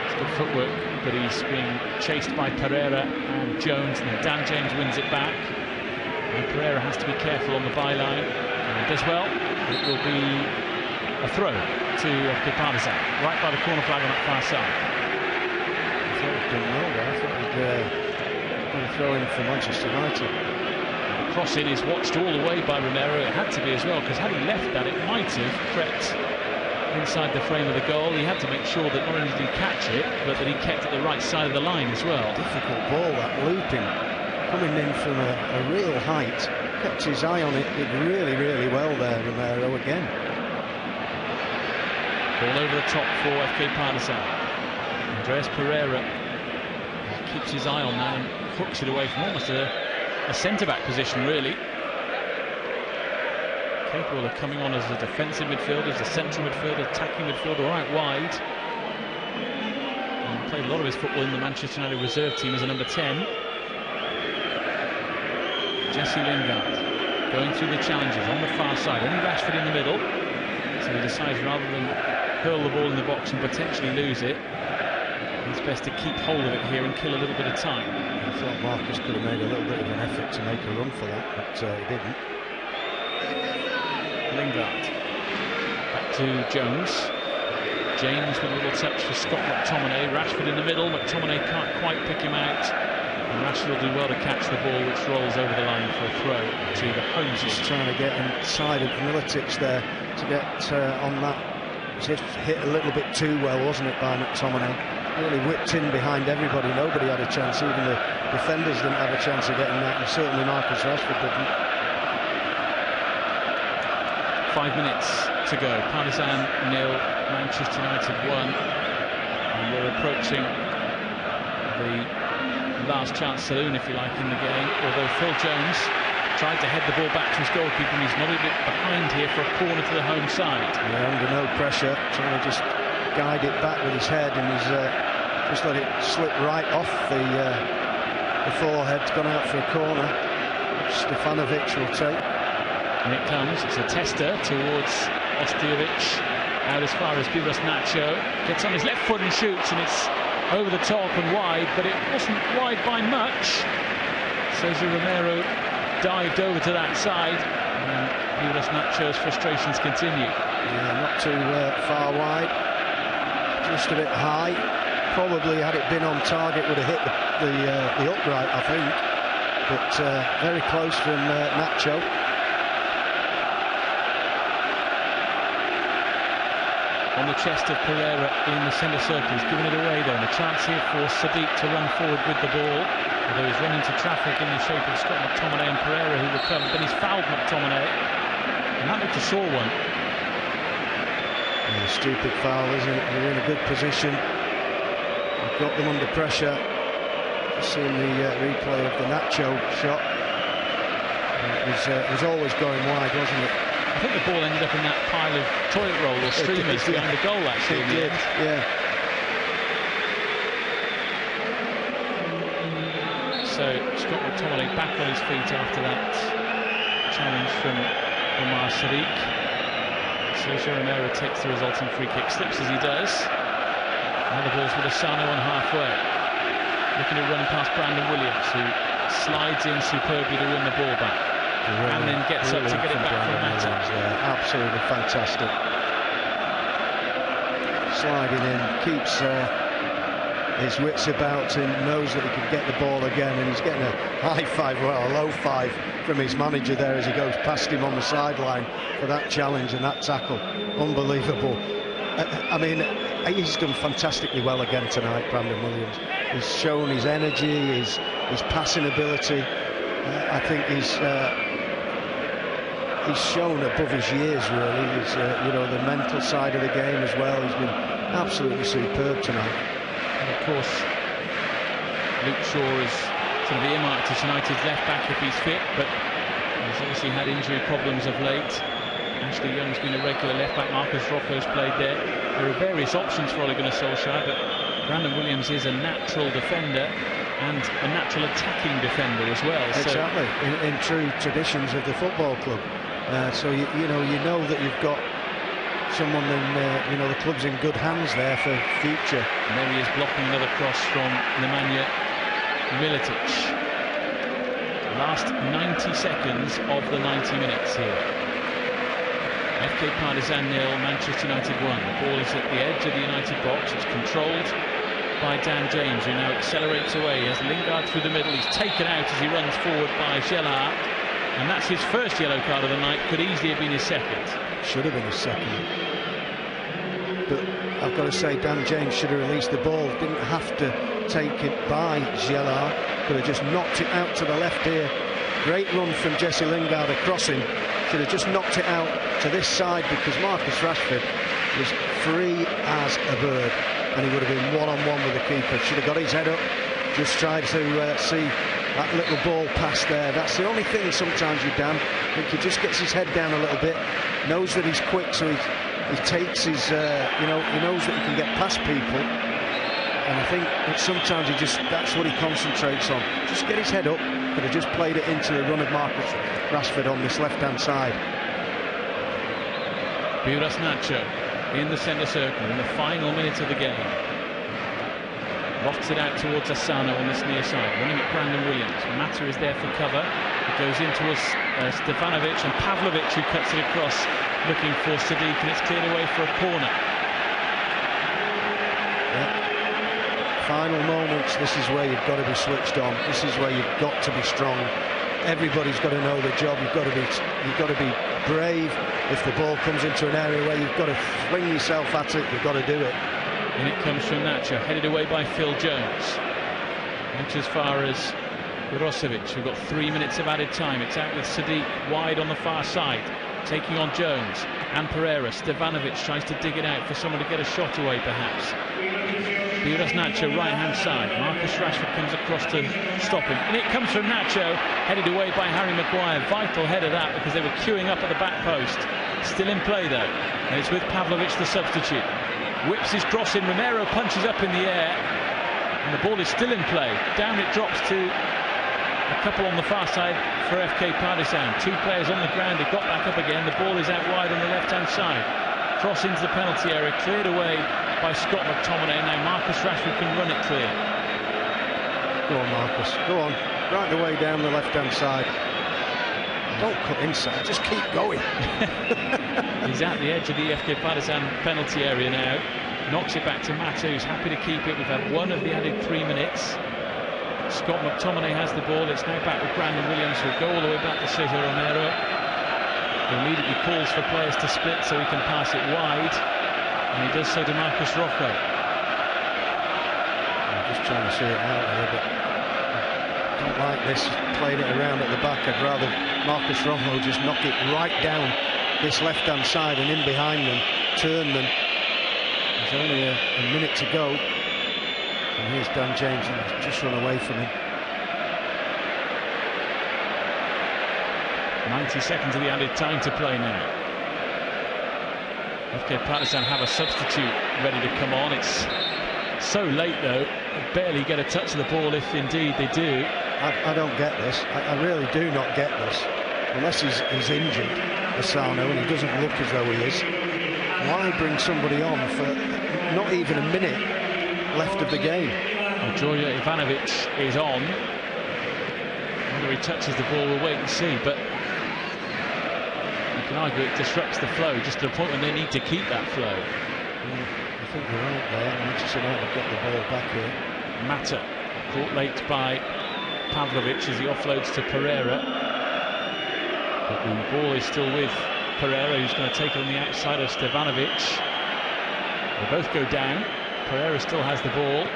It's good footwork, but he's being chased by Pereira and Jones, and Dan James wins it back. And Pereira has to be careful on the byline, and does well. It will be a throw to Partizan, right by the corner flag on that far side. I thought he'd done well there. I thought he'd throw in for Manchester United. crossing is watched all the way by Romero. It had to be as well, because had he left that, it might have crept inside the frame of the goal. He had to make sure that not only did he catch it, but that he kept at the right side of the line as well. Difficult ball, that looping, coming in from a real height. Kept his eye on it, did really, really well there, Romero again. Ball over the top for FK Partizan. Andreas Pereira keeps his eye on that and hooks it away from almost a centre-back position, really. Capable of coming on as a defensive midfielder, as a central midfielder, attacking midfielder, or out wide. And played a lot of his football in the Manchester United reserve team as a number 10. Jesse Lingard going through the challenges on the far side. Only Rashford in the middle. So he decides rather than hurl the ball in the box and potentially lose it, it's best to keep hold of it here and kill a little bit of time. I thought Marcus could have made a little bit of an effort to make a run for that, but he didn't. Lingard back to Jones. James with a little touch for Scott McTominay. Rashford in the middle. McTominay can't quite pick him out, and Rashford will do well to catch the ball, which rolls over the line for a throw to the home team. Just trying to get inside of Militic there to get on that. It hit a little bit too well, wasn't it, by McTominay? Really whipped in behind everybody. Nobody had a chance. Even the defenders didn't have a chance of getting that, and certainly Marcus Rashford didn't. 5 minutes to go. Partizan 0, Manchester United 1. And we're approaching the last chance saloon, if you like, in the game. Although Phil Jones tried to head the ball back to his goalkeeper, and he's not a bit behind here for a corner to the home side. Yeah, under no pressure, trying to just guide it back with his head, and he's just let it slip right off the forehead. Gone out for a corner. Stefanovic will take. And it comes, it's a tester towards Ostiovic, out as far as Bibras Nacho, gets on his left foot and shoots, and it's over the top and wide, but it wasn't wide by much. Cesar Romero dived over to that side, and Bibras Nacho's frustrations continue. Yeah, not too far wide, just a bit high. Probably, had it been on target, would have hit the upright, I think, but very close from Nacho. On the chest of Pereira in the centre circle. He's given it away though, and a chance here for Sadiq to run forward with the ball. Although he's run into traffic in the shape of Scott McTominay and Pereira, who will come. Then he's fouled McTominay, and that looked a sore one. Yeah, stupid foul, isn't it? You're in a good position. You've got them under pressure. Just seeing the replay of the Nacho shot. It was always going wide, wasn't it? I think the ball ended up in that pile of toilet roll or streamers behind the goal, actually. It did, yeah. So Scott McTominay back on his feet after that challenge from Omar Sadiq. Sergio Romero takes the resulting free kick, slips as he does. Now the ball's with Asano on halfway. Looking to run past Brandon Williams, who slides in superbly to win the ball back. And then gets up to get it back from Mata. Absolutely fantastic. Sliding in, keeps his wits about him, knows that he can get the ball again, and he's getting a high five, well, a low five from his manager there as he goes past him on the sideline for that challenge and that tackle. Unbelievable. I mean, he's done fantastically well again tonight, Brandon Williams. He's shown his energy, his passing ability. I think he's shown above his years, really. He's, you know, the mental side of the game as well. He's been absolutely superb tonight. And of course, Luke Shaw is sort of earmarked as United's left back if he's fit, but he's obviously had injury problems of late. Ashley Young's been a regular left back. Marcus Rocco's played there. There are various options for Ole Gunnar Solskjaer, but Brandon Williams is a natural defender and a natural attacking defender as well. Exactly, so in true traditions of the football club. So you know that you've got someone in the club's in good hands there for future. And there he is blocking another cross from Nemanja Militic. Last 90 seconds of the 90 minutes here. FK Partizan 0, Manchester United 1. The ball is at the edge of the United box. It's controlled by Dan James, who now accelerates away. He has Lingard through the middle. He's taken out as he runs forward by Gelhardt. And that's his first yellow card of the night, could easily have been his second. Should have been his second. But I've got to say, Dan James should have released the ball. Didn't have to take it by Gellar. Could have just knocked it out to the left here. Great run from Jesse Lingard across him. Should have just knocked it out to this side, because Marcus Rashford was free as a bird, and he would have been one-on-one with the keeper. Should have got his head up, just tried to see that little ball pass there. That's the only thing sometimes you, Dan. I think he just gets his head down a little bit, knows that he's quick, so he takes his, he knows that he can get past people. And I think that sometimes that's what he concentrates on. Just get his head up. Could have just played it into the run of Marcus Rashford on this left-hand side. Buras Nacho in the centre circle in the final minute of the game. Lofts it out towards Asano on this near side, running at Brandon Williams. Mata is there for cover. It goes in towards Stefanovic, and Pavlovic, who cuts it across, looking for Sadiq, and it's cleared away for a corner. Final moments, this is where you've got to be switched on. This is where you've got to be strong. Everybody's got to know their job. You've got to be brave. If the ball comes into an area where you've got to fling yourself at it, you've got to do it. And it comes from Nacho, headed away by Phil Jones. Went as far as Brozovic, who got 3 minutes of added time. It's out with Sadiq wide on the far side, taking on Jones and Pereira. Stefanovic tries to dig it out for someone to get a shot away, perhaps. Buras Nacho, right-hand side. Marcus Rashford comes across to stop him. And it comes from Nacho, headed away by Harry Maguire. Vital header that, because they were queuing up at the back post. Still in play, though. And it's with Pavlovic, the substitute. Whips his cross in. Romero punches up in the air. And the ball is still in play. Down it drops to a couple on the far side for FK Partizan. Two players on the ground. They got back up again. The ball is out wide on the left-hand side. Cross into the penalty area, cleared away by Scott McTominay. Now Marcus Rashford can run it clear. Go on, Marcus. Go on. Right the way down the left-hand side. Don't cut inside. Just keep going. He's at the edge of the FK Partizan penalty area now. Knocks it back to Mata, who's happy to keep it. We've had one of the added 3 minutes. Scott McTominay has the ball. It's now back with Brandon Williams, who'll go all the way back to Sergio Romero. He immediately calls for players to split so he can pass it wide, and he does so to Marcus Rocco. I'm just trying to see it out here, but I don't like this, playing it around at the back. I'd rather Marcus Rocco just knock it right down this left-hand side and in behind them, turn them. There's only a minute to go, and here's Dan James, and he's just run away from him. 90 seconds of the added time to play now. FK Partizan have a substitute ready to come on. It's so late, though. They barely get a touch of the ball, if indeed they do. I don't get this. I really do not get this. Unless he's injured, Asano, and he doesn't look as though he is. Why bring somebody on for not even a minute left of the game? Well, Georgia Ivanovic is on. Whether he touches the ball, we'll wait and see. But you can argue it disrupts the flow just to the point when they need to keep that flow. I think you're right there. Manchester United got the ball back here. Mata caught late by Pavlovic as he offloads to Pereira. But the ball is still with Pereira, who's going to take it on the outside of Stefanovic. They both go down. Pereira still has the ball.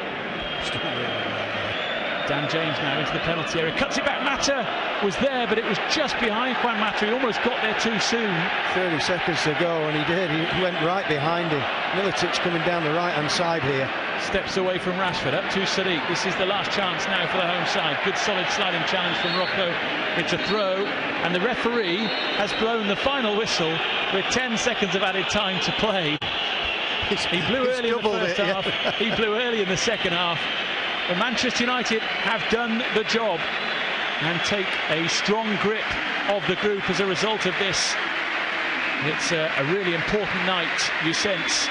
Dan James now into the penalty area, cuts it back. Mata was there, but it was just behind Juan Mata. He almost got there too soon. 30 seconds to go, and he did. He went right behind him. Militic coming down the right-hand side here. Steps away from Rashford, up to Sadiq. This is the last chance now for the home side. Good solid sliding challenge from Rocco. It's a throw, and the referee has blown the final whistle with 10 seconds of added time to play. He blew early in the first half. He blew early in the second half. But Manchester United have done the job and take a strong grip of the group as a result of this. It's a really important night, you sense,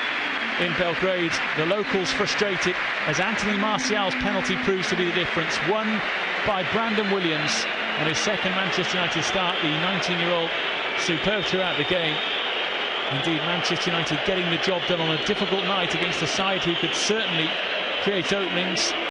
in Belgrade. The locals frustrated as Anthony Martial's penalty proves to be the difference. Won by Brandon Williams on his second Manchester United start. The 19-year-old superb throughout the game. Indeed, Manchester United getting the job done on a difficult night against a side who could certainly create openings.